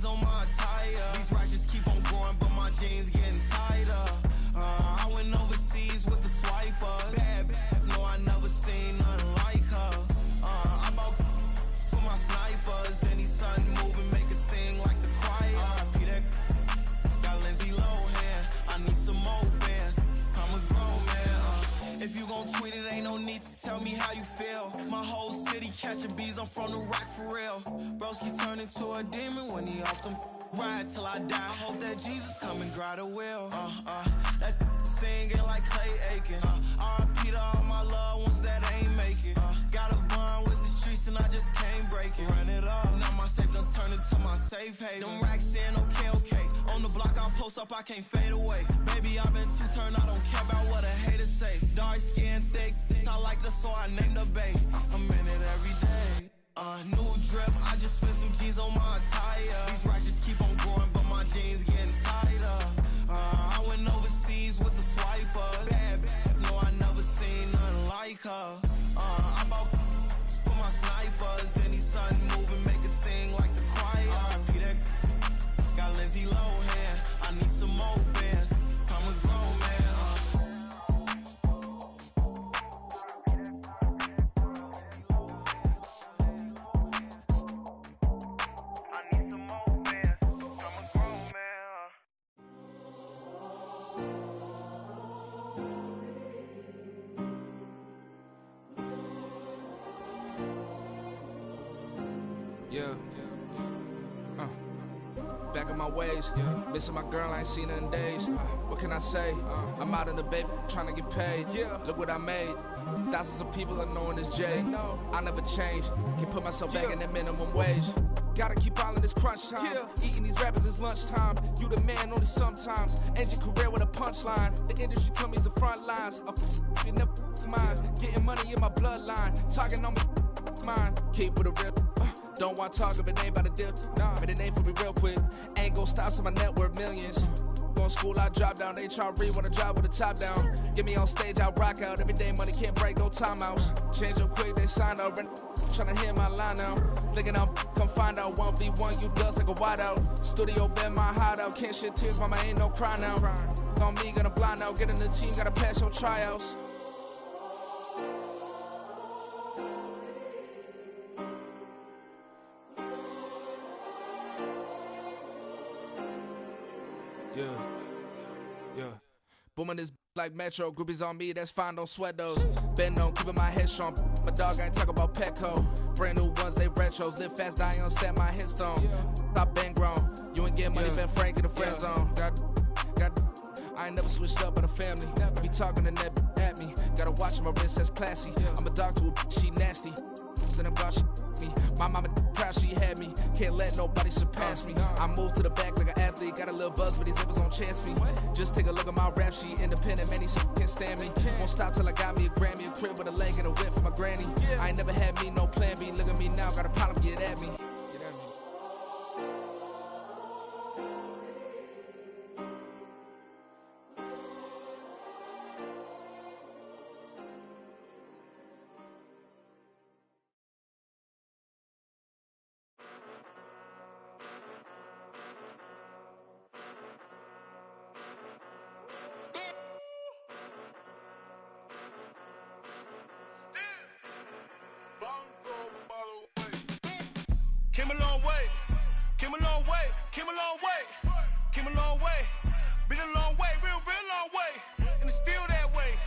jeans on my attire. These righteous keep on growing, but my jeans getting tighter. I went overseas with the swiper. Bad, no, I never seen nothing like her. I bought for my snipers. Any sun moving, make it sing like the choir. R.I.P. that got Lindsay Lohan. I need some more bands. I'm a grown man. If you gon' tweet it, ain't no need to tell me how you feel. My whole city catching bees, I'm from the rock for real. Broski turned into a demon when he off them. Ride till I die. Hope that Jesus come and grab the wheel. That singing like Clay Aiken. R.I.P. to all my loved ones that ain't make it. Got a bond with the streets and I just can't break it. Run it up. Now my safe done turned into my safe haven. Them racks in, okay. On the block I'll post up, I can't fade away. Baby, I've been too turned, I don't care about what a hater say. Dark skin, thick, I like the so I named the babe. I'm in it every day. New drip, I just spent some G's on my attire. These righteous keep on growing, but my jeans getting tighter. I went overseas with the swiper. Bad, no, I never seen nothing like her. I bought for my snipers. Any sun moving, make it sing like the choir. R.I.P. that got Lindsay Lohan. I need some more bands. I'm a grown man. Back in my ways, missing my girl, I ain't seen her in days. What can I say? I'm out in the baby, trying to get paid. Look what I made. Thousands of people are knowing this Jay. I never change. Can put myself back in that minimum wage. Gotta keep all in this crunch time. Eating these rappers is lunchtime. You the man only sometimes. End your career with a punchline. The industry told me it's the front lines. You never mine. Getting money in my bloodline. Talking on me, mine. Keep with a rip. Don't want to talk if it ain't about a dip. But it ain't for me real quick. Ain't gon' stop till my net worth millions. Going to school, I drop down. They try to read when I drop with the top down. Get me on stage, I rock out. Every day money can't break, go timeouts. Change up quick, they sign up. Tryna hear my line now. Thinking I'm come find out 1v1, you dust like a wideout. Studio been my hideout. Can't shed tears, mama ain't no cry now. On me, gonna blind out. Get in the team, gotta pass your tryouts. Yeah. Booming this like Metro. Groupies on me, that's fine, don't sweat those. Bend on, keeping my head strong. My dog ain't talk about Petco. Brand new ones, they retros. Live fast, die on set my headstone. Stop been grown. You ain't getting money, been Frank in the friend zone. I ain't never switched up on the family. Be talking to that at me. Gotta watch my wrist, that's classy. I'm a dog to a she nasty. And I'm God, she me. My mama proud she had me. Can't let nobody surpass me. I moved to the back like an athlete. Got a little buzz, but these zippers don't chance me. Just take a look at my rap sheet. Independent, man, these can't stand me. Won't stop till I got me a Grammy. A crib with a leg and a whip for my granny. I ain't never had me no plan B. Look at me now, got a problem, get at me. Came a long way, came a long way, came a long way, came a long way, been a long way, real long way, and it's still that way,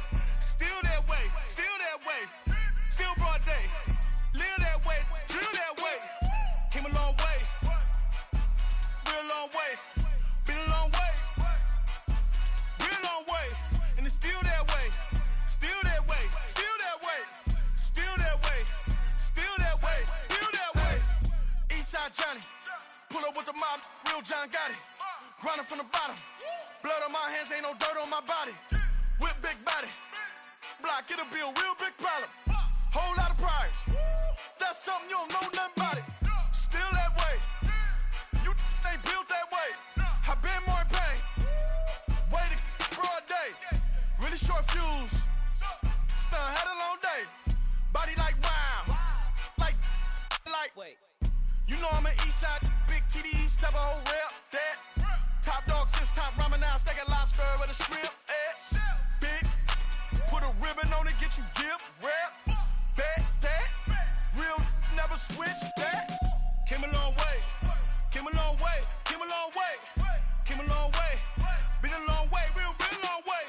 still that way, still that way, still broad day, live that way, drill that way, came a long way, real long way, been a long way, real long way, and it's still that way, still that way, still that way, still that way, still that way, still that way. Eastside Johnny, pull up with the mob, real John Gotti, grinding from the bottom, blood on my hands, ain't no dirt on my body, whip big body, block, it'll be a real big problem, whole lot of prize, that's something you don't know nothing about it, still that way, you ain't built that way, I been more in pain, way to broad day, really short fuse, had a long day, body like wow, like, wait. You know I'm an east side, big TDE, step a whole lobster with a shrimp. Big, put a ribbon on it, get you gift wrap. Bet that, real never switch that. Came a long way, came a long way, came a long way, came a long way. Been a long way, real long way.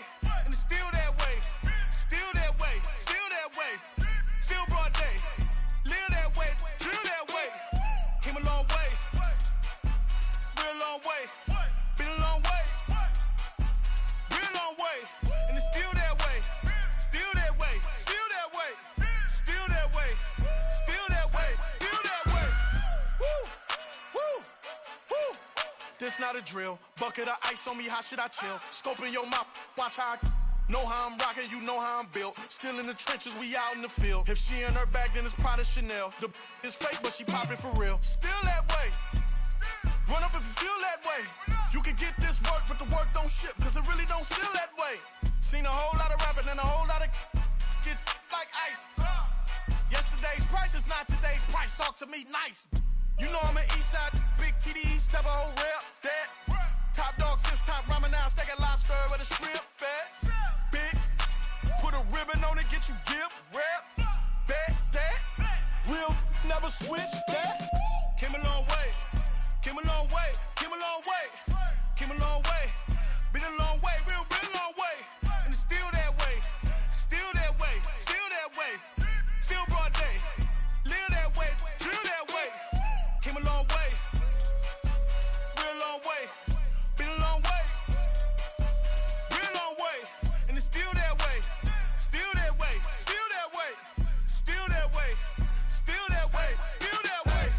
And it's still that way, still that way, still that way. Still broad day, live that way, chill that way. Came a long way, real long way. Been a long way, real long way. And it's still that way, still that way, still that way, still that way, still that way, still that way. Woo, woo, woo. This not a drill. Bucket of ice on me, how should I chill? Scoping your mouth, watch how I know how I'm rocking, you know how I'm built. Still in the trenches, we out in the field. If she in her bag, then it's Prada Chanel. The is fake, but she poppin' for real. Still that way. Run up if you feel that way. You can get this work, but the work don't ship, cause it really don't feel that way. Seen a whole lot of rapping and a whole lot of get like ice. Yesterday's price is not today's price. Talk to me nice. You know I'm an Eastside, big TDE, step a whole rep. That top dog since top ramen now, steak and lobster with a shrimp fat. Big, put a ribbon on it, get you gift wrap. Bet that, real never switch that. Came a long way, came a long way, came a long way, came a long way. Been a long way, real long way. And it's still that way, still that way, still that way. Still broad day, live that way, chill that way. Came a long way, real long way. Been a long way, real long way. And it's still that way, still that way, still that way, still that way, still that way, still that way.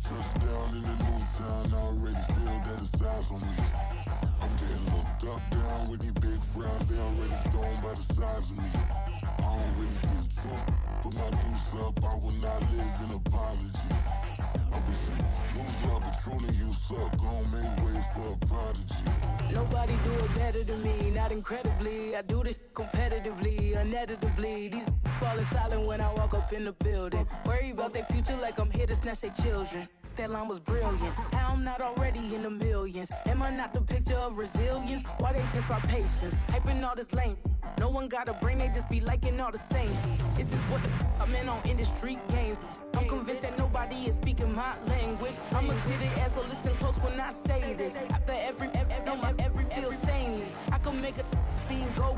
Touchdown in the new town, I already feel that it's eyes on me. I'm getting looked up, down with these big frowns, they already thrown by the size of me. I don't really get truth, put my deuce up, I will not live in apology. I wish you lose love, but truly you suck, gon' make way for a prodigy. Nobody do it better than me, not incredibly. I do this competitively, uneditably. These falling silent when I walk up in the building. Worry about their future like I'm here to snatch their children. That line was brilliant. How I'm not already in the millions. Am I not the picture of resilience? Why they test my patience? Hyping all this lame. No one got a brain, they just be liking all the same. This is what the I'm in on industry games. I'm convinced that nobody is speaking my language. I'm a good ass, so listen close when I say this. After every feel stainless. I can make a fiend go.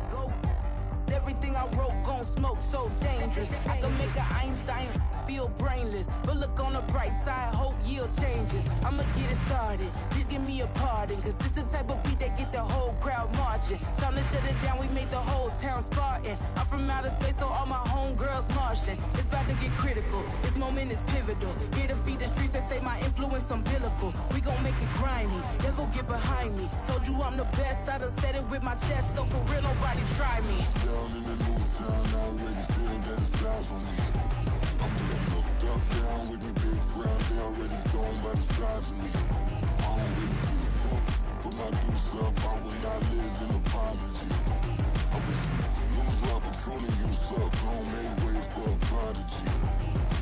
Everything I wrote gon' smoke, so dangerous. I can make an Einstein feel brainless. But look on the bright side, hope yield changes. I'ma get it started, please give me a pardon. Cause this the type of beat that get the whole crowd marching. Time to shut it down, we made the whole town Spartan. I'm from outer space, so all my homegirls Martian. It's about to get critical, this moment is pivotal. Here to feed the streets that say my influence umbilical. We gon' make it grimy, devil get behind me. Told you I'm the best, I done said it with my chest. So for real, nobody try me. Down in the new town, I already feel that it's eyes on me. I'm getting looked up, down with these big frowns, they already thrown by the size of me. I don't really get truth, put my deuce up, I will not live in apology. I wish you lose love, but truly you suck, gon' make way for a prodigy.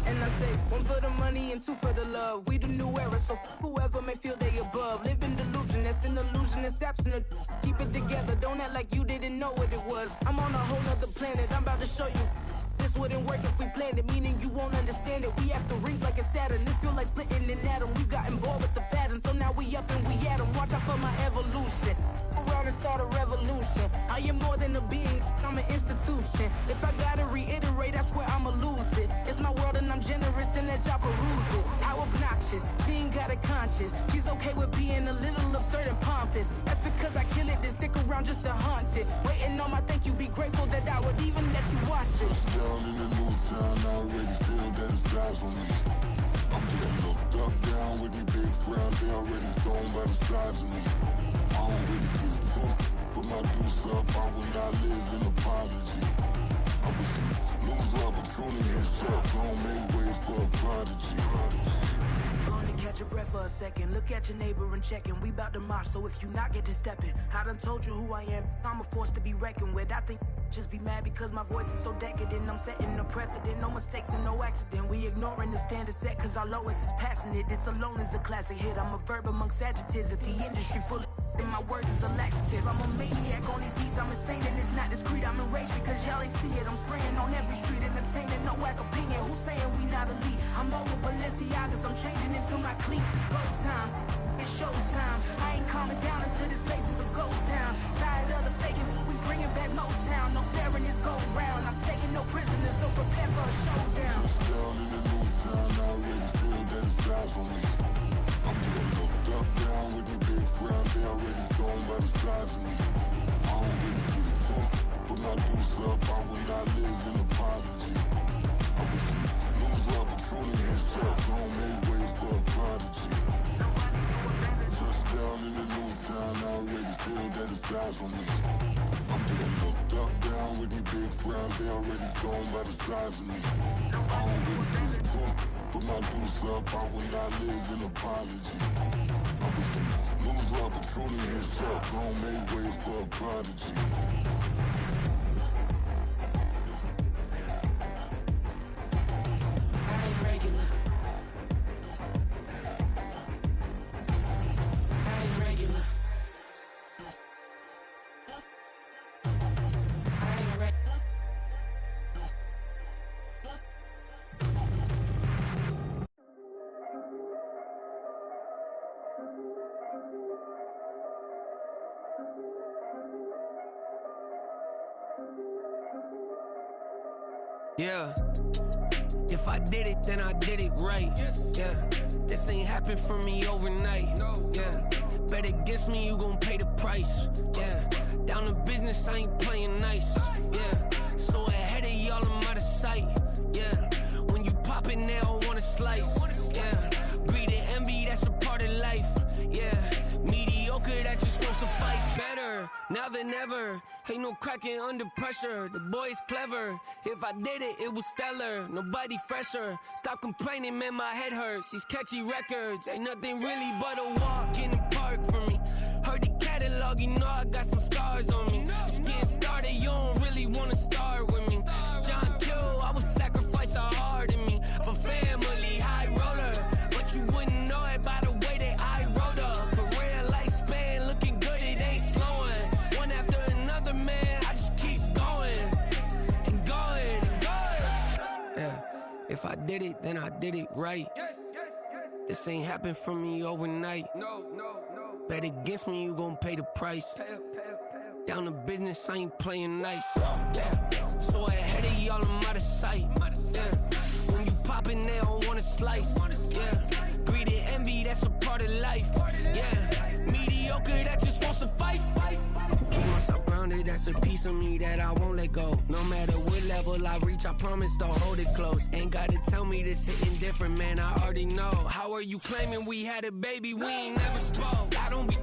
And I say, one for the money and two for the love. We the new era, so whoever may feel they above. Live in delusion, that's an illusion, it's absent. Keep it together, don't act like you didn't know what it was. I'm on a whole nother planet, I'm about to show you. This wouldn't work if we planned it, meaning you won't understand it. We act the rings like it's Saturn. This feel like splitting an atom. We got involved with the pattern, so now we up and we at 'em. Watch out for my evolution. Around and start a revolution. I am more than a being, I'm an institution. If I gotta reiterate, that's where I'ma lose it. It's my world and I'm generous and that y'all peruse it. How obnoxious, she ain't got a conscience. She's okay with being a little absurd and pompous. That's because I kill it, then stick around just to haunt it. Waiting on my thank you, be grateful that I would even let you watch it. Down in the new town, I already feel that it's eyes on me. I'm getting looked up, down with these big frowns, they already thrown by the size of me. I don't really get truth, put my deuce up, I will not live in apology. I wish you lose love, but truly you suck, gon' make way for a prodigy. catch your breath for a second. Look at your neighbor and checking. We bout to march, so if you not, get to stepping. I done told you who I am. I'm a force to be reckoned with. I think just be mad because my voice is so decadent. I'm setting a precedent. No mistakes and no accident. We ignoring the standard set cause our lowest is passionate. This alone is a classic hit. I'm a verb amongst adjectives. If the industry full of and my words is a laxative. I'm a maniac on these beats. I'm insane and it's not discreet. I'm enraged because y'all ain't see it. I'm spraying on every street, entertaining no whack opinion. Who's saying we not elite? I'm over Balenciagas. I'm changing into my cleats. It's go time. It's showtime. I ain't calming down until this place is a ghost town. Tired of the faking. We bringing back Motown. No staring this go round. I'm taking no prisoners, so prepare for a showdown. Down in the new town, I already feel that it's eyes on me. I'm getting looked up, down with these big frowns. They already gone by the size of me. I don't really get it took. Put my deuce up, I will not live in apology. I wish you lose the opportunity and stuff. Don't make way for a prodigy. Touchdown in the new town, I already feel that it's eyes on me. I'm getting looked up, down with these big frowns. They already gone by the size of me. I don't really get it took. Put my deuce up, I will not live in apology. I wish you lose the opportunity and stuff. Don't make way for a prodigy. I ain't regular. I ain't regular. I ain't regular. Yeah. If I did it, then I did it right. Yeah. This ain't happened for me overnight. Yeah. Bet against me, you gon' pay the price. Yeah. Down to business, I ain't playing nice. Yeah. So ahead of y'all, I'm out of sight. Yeah. When you pop it, they don't wanna slice. Yeah. Greed and envy, that's a part of life. Yeah. Mediocre, that just won't suffice. Better now than ever. Ain't no cracking under pressure. The boy's clever. If I did it, it was stellar. Nobody fresher. Stop complaining, man, my head hurts. These catchy records ain't nothing really but a walk in the park for me. Heard the catalog, you know I got some scars on me. Just getting started, you don't really wanna start with me. It's John Kill, I would sacrifice a heart in me for family, high roller. But you wouldn't know it by the way that I wrote up. For real lifespan, looking good, it ain't slowing. One after another, man, I just keep going and going and going. Yeah, if I did it, then I did it right. This ain't happened for me overnight. Bet against me, you gon' pay the price. Down to business, I ain't playing nice. Yeah. So ahead of y'all, I'm out of sight. Yeah. When you poppin', they don't wanna slice. Yeah. Greed and envy, that's a part of life. Yeah. Mediocre, that just won't suffice. Keep myself grounded, that's a piece of me that I won't let go. No matter what level I reach, I promise to hold it close. Ain't gotta tell me this hitting different, man, I already know. How are you claiming we had a baby, we ain't never spoke? I don't be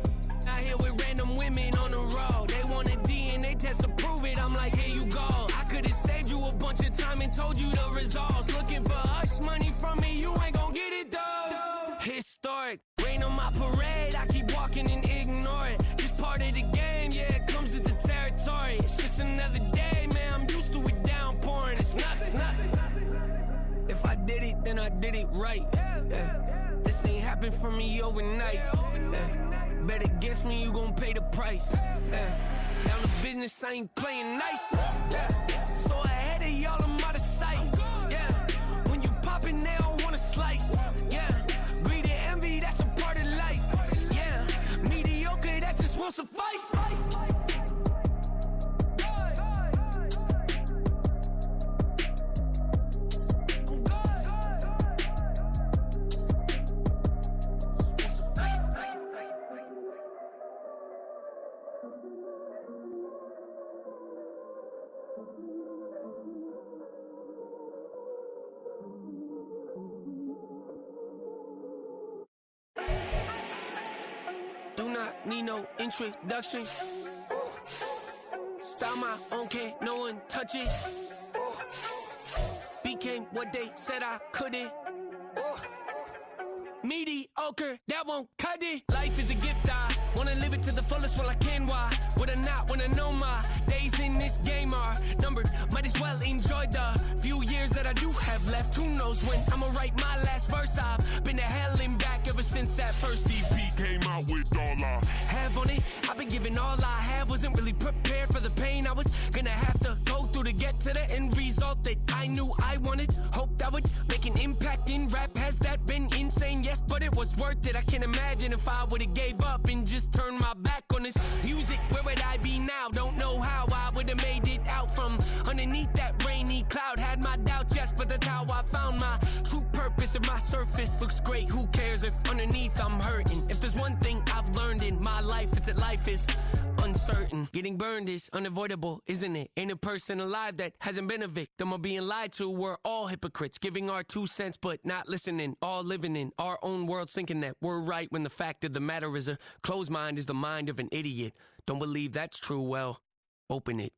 out here with random women on the road. They want a DNA test to prove it, I'm like, here you go. I could've saved you a bunch of time and told you the results. Looking for hush money from me, you ain't gon' get it though. Historic, rain on my parade, I keep walking and ignore it. Just part of the game, yeah, it comes with the territory. It's just another day, man, I'm used to it downpouring. It's nothing. If I did it, then I did it right. Yeah. This ain't happened for me overnight. Yeah. Bet against me, you gon' pay the price. Yeah. Down to business, I ain't playing nice. Yeah. So ahead of y'all, I'm out of sight. Yeah. When you poppin', they don't wanna slice. Yeah. Greed and envy, that's a part of life. Yeah. Mediocre, that just won't suffice. Do not need no introduction. Style my own, can't no one touch it. Became what they said I couldn't. mediocre, that won't cut it. Life is a gift, I wanna live it to the fullest while I can. Why would I not wanna know my days in this game are numbered? Might as well enjoy the few years that I do have left. Who knows when I'ma write my last verse? I've been to hell and back ever since that first EP came out with all I have on it. I've been giving all I have, wasn't really prepared for the pain I was gonna have to go through to get to the end result that I knew I wanted. Hoped I would make an impact in rap. Has that been insane? Yes, but it was worth it. I can't imagine if I would've gave up and just turned my back on this music. Where would I be now? Don't know how I would've made it out from underneath that rainy cloud. Had my doubts, yes, but that's how I found my true purpose. If my surface looks great, who cares if underneath I'm hurting? If there's one thing I've learned in my life, it's that life is uncertain. Getting burned is unavoidable, isn't it? Ain't a person alive that hasn't been a victim of being lied to. We're all hypocrites, giving our 2 cents but not listening. All living in our own world, thinking that we're right when the fact of the matter is a closed mind is the mind of an idiot. Don't believe that's true? Well, open it.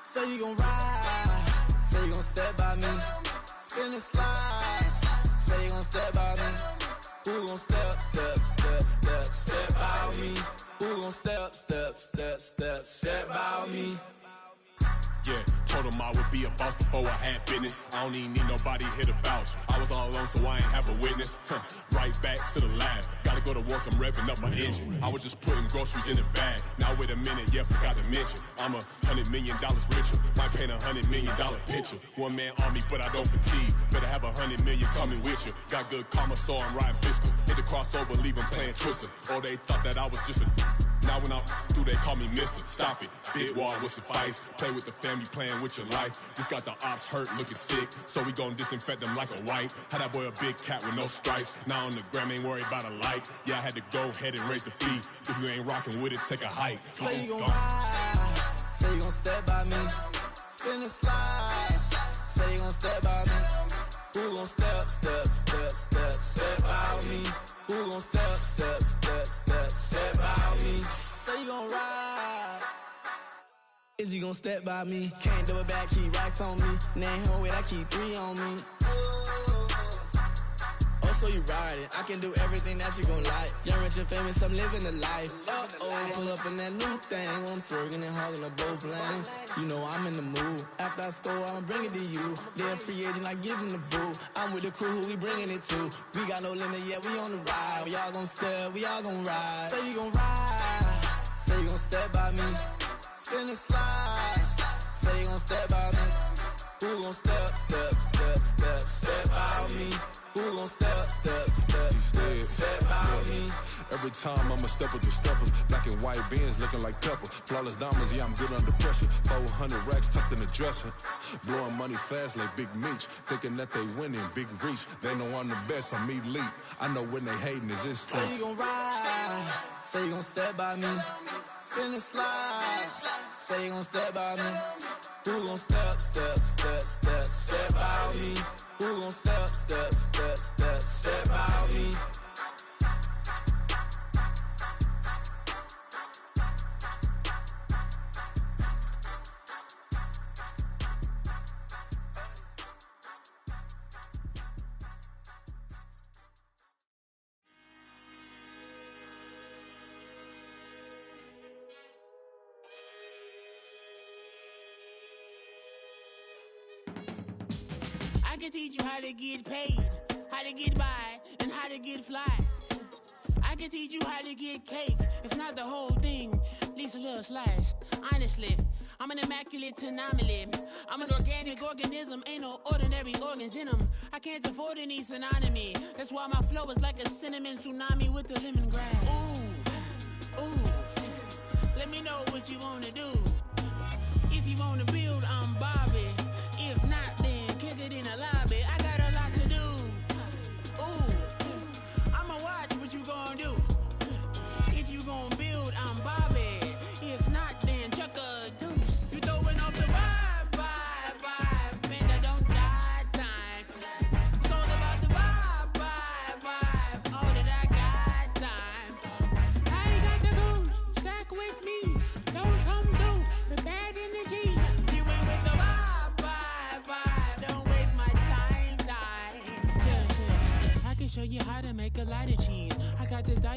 Say you gon' ride, say you gon' step by me, spin and slide, say you gon' step by me, who gon' step by me, who gon' step by me. Yeah, told him I would be a boss before I had business. I don't even need nobody here to vouch. I was all alone, so I ain't have a witness. Right back to the lab. Gotta go to work, I'm revving up my engine. I was just putting groceries in the bag. Now wait a minute, yeah, forgot to mention. I'm $100 million richer. Might paint $100 million picture. One man army, but I don't fatigue. Better have 100 million coming with you. Got good karma, so I'm riding fiscal. Hit the crossover, leave them playing Twister. Or they thought that I was just a... Now when I do, they call me mister. Stop it. Big wall will suffice. Play with the family, playing with your life. Just got the ops hurt, looking sick. So we gon' disinfect them like a wipe. Had that boy a big cat with no stripes. Now on the gram, ain't worried about a light. Yeah, I had to go ahead and raise the fee. If you ain't rocking with it, take a hike. Say you gon' ride, say you gon' step by me, spin and slide, say you gon' step by me, who gon' step by me, who gon' step by me, say you gon' ride, is he gon' step by me, can't do it back, keep racks on me, name home with I keep 3 on me. So you riding, I can do everything that you gon' like. Young, rich, and famous, I'm living the life. Pull up in that new thing, I'm swerving and hogging up both lanes. You know I'm in the mood. After I score, I'ma bring it to you. They're a free agent, I give them the boo. I'm with the crew, who we bringing it to. We got no limit, yeah, we on the ride. We all gon' step, we all gon' ride. Say you gon' ride, say you gon' step by me. Spin and slide, say you gon' step by me. Who gon' step by me? Who gon' step by me? Every time I'ma step with the steppers. Black and white beans looking like pepper. Flawless diamonds, yeah, I'm good under pressure. 400 racks tucked in the dresser. Blowing money fast like Big Meech. Thinking that they winning, big reach. They know I'm the best, I'm elite. I know when they hating is instinct. Say you gon' ride, say you gon' step by me. Spin and slide, say you gon' step by me. Who gon' step by me? Who gon' step by me? I can teach you how to get paid, how to get by, and how to get fly. I can teach you how to get cake, if not the whole thing, at least a little slice. Honestly, I'm an immaculate anomaly. I'm an organic organism, ain't no ordinary organs in them. I can't afford any synonymy. That's why my flow is like a cinnamon tsunami with the lemongrass. Ooh, ooh, let me know what you wanna do. If you wanna build, I'm Bobby. If not, then kick it in the lobby. I got a lot to do. Ooh, I'ma watch what you gon' do. If you gon' build, I'm Bobby. If not, then chuck a deuce. You throwing off the vibe, man, that don't die time. It's all about the vibe.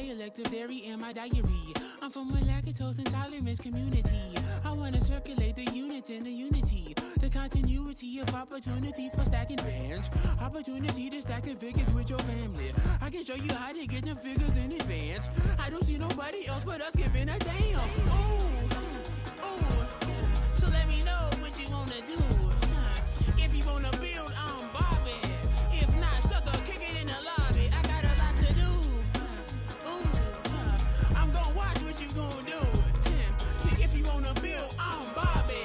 elective dairy in my diary. I'm from a lactose intolerance community. I want to circulate the units and the unity. The continuity of opportunity for stacking bands. Opportunity to stack the figures with your family. I can show you how to get the figures in advance. I don't see nobody else but us giving a damn. Ooh, ooh. So let me know what you want to do. If you want to build, I'm Bobby. If not, sucker, kick it in the lobby. I got a lot to do. Ooh, I'm gonna watch what you gonna do. See, if you want to build, I'm Bobby.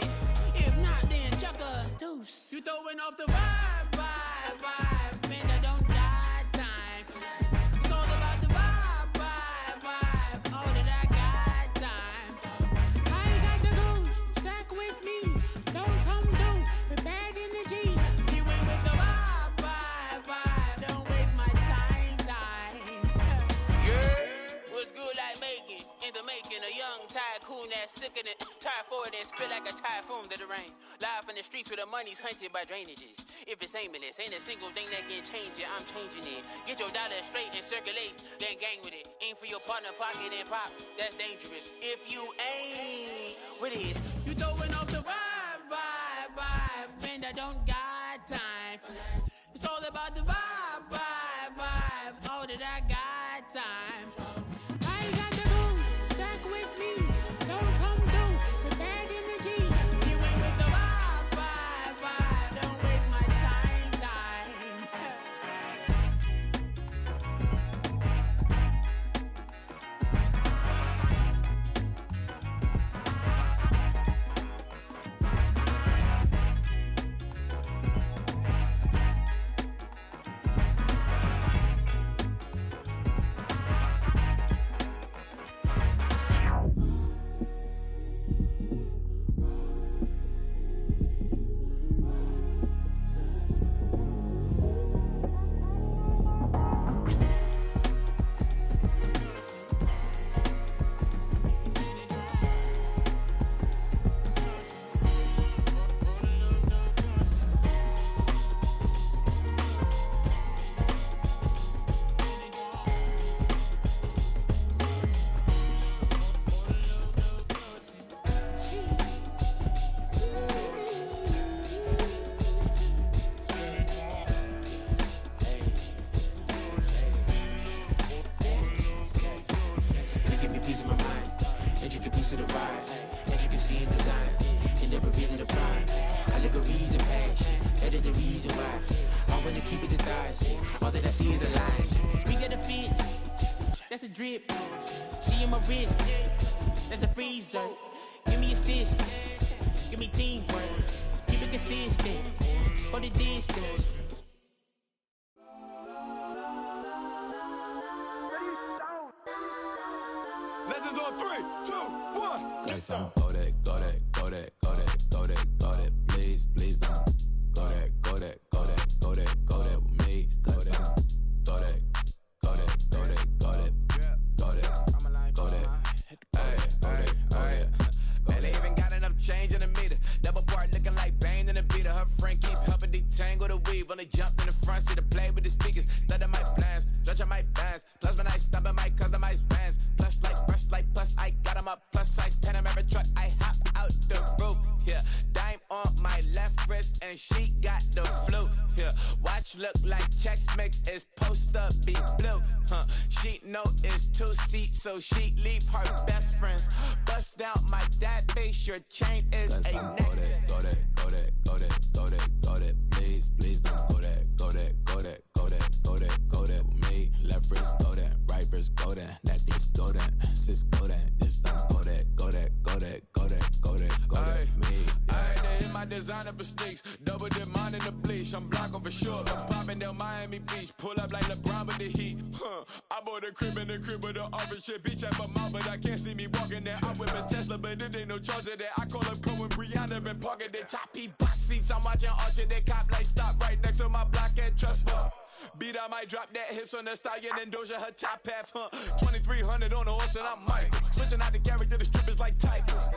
If not, then chuck a deuce. You throwing off the vibe, vibe, vibe. Man, I don't die time. It's all about the vibe, vibe, vibe. All that I got time. I ain't got the goose. Stack with me. Don't come through with bad energy. You ain't with the vibe, vibe, vibe. Don't waste my time. Yeah. What's good like making? In the making, a young tycoon that's sickening. Tire forward and spit like a typhoon to the rain. Live in the streets where the money's hunted by drainages. If it's aimless, ain't a single thing that can change it. I'm changing it. Get your dollar straight and circulate, then gang with it. Aim for your partner pocket and pop. That's dangerous. If you ain't with it, you throwing off the vibe, vibe, vibe. Man, I don't got time for that. It's all about the vibe, vibe, vibe. All that I got time for. I ain't got the booze. Stack with me. Don't come through with bad energy. You ain't with the vibe, vibe, vibe. Don't waste my time. Drip, she in my wrist, that's a freezer. Give me assist, give me teamwork, keep it consistent, for the distance. Legends on 3, 2, 1. Let's go that, go that, go that, go that, go that, go that. Please, please don't. Go that, go that, go that, go that, go that with me. Go that, go that, go that, go that, go that. Man, they even got enough change in the meter. Double part looking like Bane in the beater. Her friend keep helping detangle the weave. When they jumped in the front seat to play with the speakers. Study my plans, stretch on my bands. Plus when I stop in my customized vans. Plush like brush like plus I got them up. Plus size Panamera truck. I hop out the roof. Yeah, dime on my left wrist and she got the flu. Yeah, watch look like Chex Mix is post up be blue. She know it's 2 seats, so she leave her best friends. Bust down my dad face, your chain is a necklace. Go that, go that, go that, go that, go that. Please, please don't go that, go that, go that, go that, go that, go that with me. Left wrist go that, right wrist go that, necklace go that, sis go that, it's not go that, go that, go that, go that, go that, go that with me. Alright, they hit my designer for sneaks. Double dip mine in the bleach. I'm blocking for sure. I'm popping down Miami Beach. Pull up like LeBron with the heat. I bought a crib in the crib with the office shit. Beach at my mouth, but I can't see me walking there. I whip a Tesla, but it ain't no charge of that. I call up Cohen, Brianna, been parking the top P box seats. I'm watching Archer, they cop like stop right next to my block at Trust Fund. Beat, I might drop that hips on the stallion and Doja her top half, 2300 on the horse and I'm Mike. Switching out the character, the strippers like Tigers.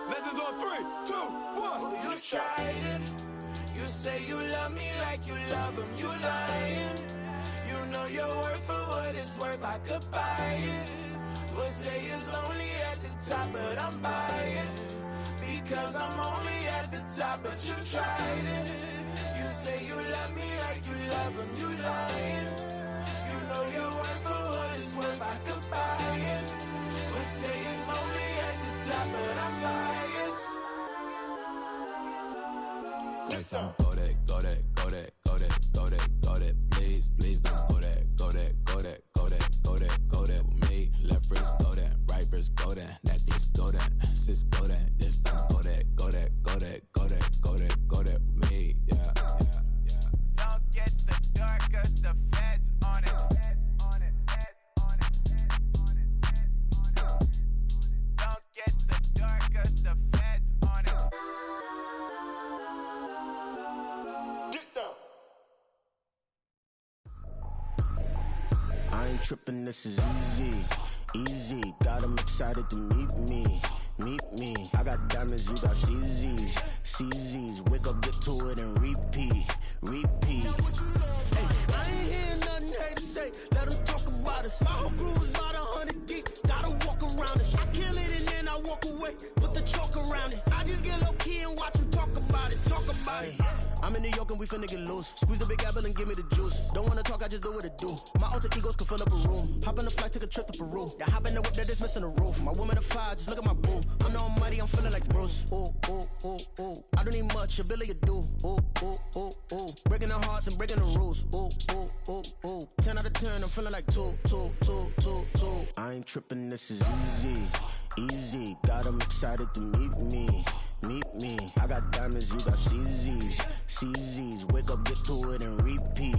Legends on 3, 2, 1. Oh, you tried it. You say you love me like you love him. You lying. You know you're worth for what it's worth, I could buy it. Would say it's lonely at the top, but I'm biased. Because I'm only at the top, but you tried it. You say you love me like you love him, you lying. You know you're worth for what it's worth, I could buy it. Would say it's lonely at the top, but I'm biased. Yes, I'm go that, go that, go that, go that, go that, go that. Please, please don't go that, go that, go that, go that, go that, go that with me. Left wrist go that, right wrist go that, necklace go that, sis go that, this don't go that, go that, go that, go that, go that, go that with me. Yeah, yeah, yeah. Don't get the dark, cause the feds on it. Don't get the dark, cause the feds on it. I ain't tripping, this is easy, easy. Got 'em excited to meet me. I got diamonds, you got CZs. Wake up, get to it, and repeat. Hey, I ain't hearing nothing haters say. Let them talk about us. My whole crew is about 100 deep. Gotta walk around it. I kill it and then I walk away. Put the chalk around it. I just get low key and watch them talk about it. I'm in New York and we finna get loose. Squeeze the big apple and give me the juice. Don't wanna talk, I just do what it do. My alter egos can fill up a room. Hop on the flight, take a trip to Peru. Yeah, hop in the whip, that is missing the roof. My woman a fire, just look at my boo. I'm the almighty, I'm feeling like Bruce. Ooh. I don't need much, a billy a do. Ooh. Breaking the hearts and breaking the rules. Ooh. 10 out of 10, I'm feeling like two. I ain't tripping, this is easy. Got 'em excited to meet me. I got diamonds, you got CZs. Wake up, get to it, and repeat.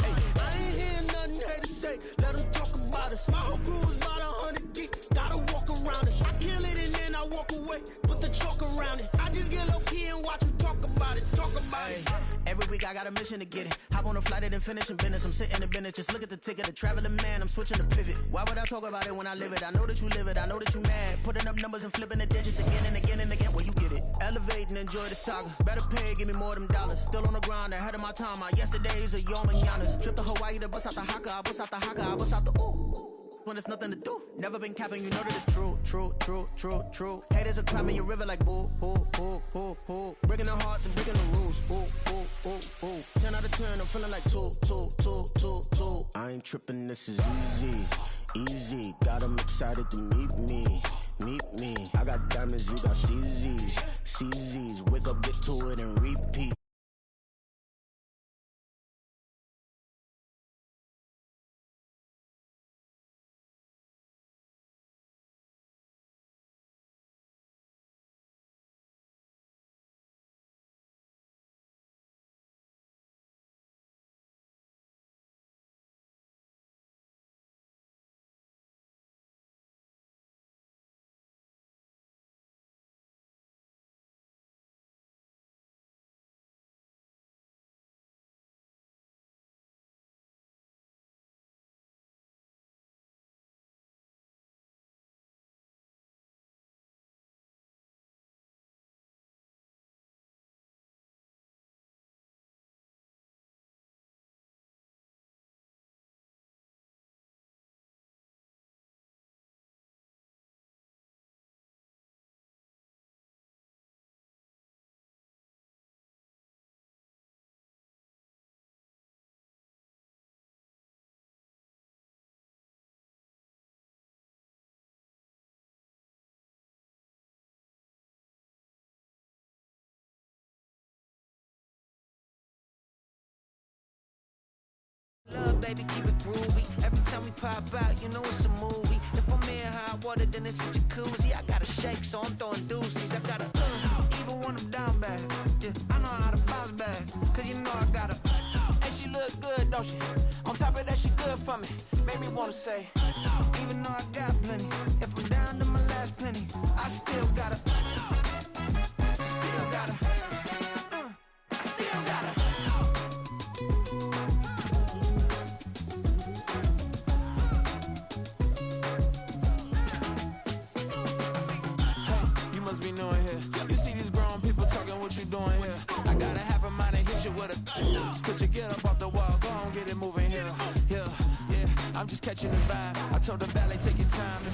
Hey, I ain't hearing nothing haters say. Let them talk about us. My whole crew is about 100 deep. Gotta walk around it. I kill it and then I walk away. Put the chalk around it. I just get low key and watch them talk about it. Every week I got a mission to get it. Hop on a flight and then finish in business. I'm sitting in business, just look at the ticket. A traveling man, I'm switching to pivot. Why would I talk about it when I live it? I know that you live it, I know that you mad. Putting up numbers and flipping the digits again and again and again. Well, you get it. Elevate and enjoy the saga. Better pay, give me more of them dollars. Still on the grind, ahead of my time. My yesterdays are your mananas. Trip to Hawaii to bust out the haka. I bust out the haka, I bust out the ooh. When there's nothing to do. Never been capping, you know that it's true. Haters are climbing your river like boo. Breaking the hearts and breaking the rules. Ooh. 10 out of 10, I'm feeling like two. I ain't tripping, this is easy. Got 'em excited to meet me. I got diamonds, you got CZs. Wake up, get to it, and repeat. Love, baby, keep it groovy. Every time we pop out, you know it's a movie. If I'm in hot water, then it's a jacuzzi. I gotta shake, so I'm throwing deuces. I gotta, even when I'm down bad. Yeah, I know how to bounce back. Cause you know I gotta, and she look good, don't she? On top of that, she good for me. Made me wanna say, even though I got plenty, if I'm down to my last penny, I still gotta, Be knowing here. You see these grown people talking, what you doing here? I gotta have a mind to hit you with a. Just put your get up off the wall, go on, get it I'm just catching the vibe. I told the valet, take your time.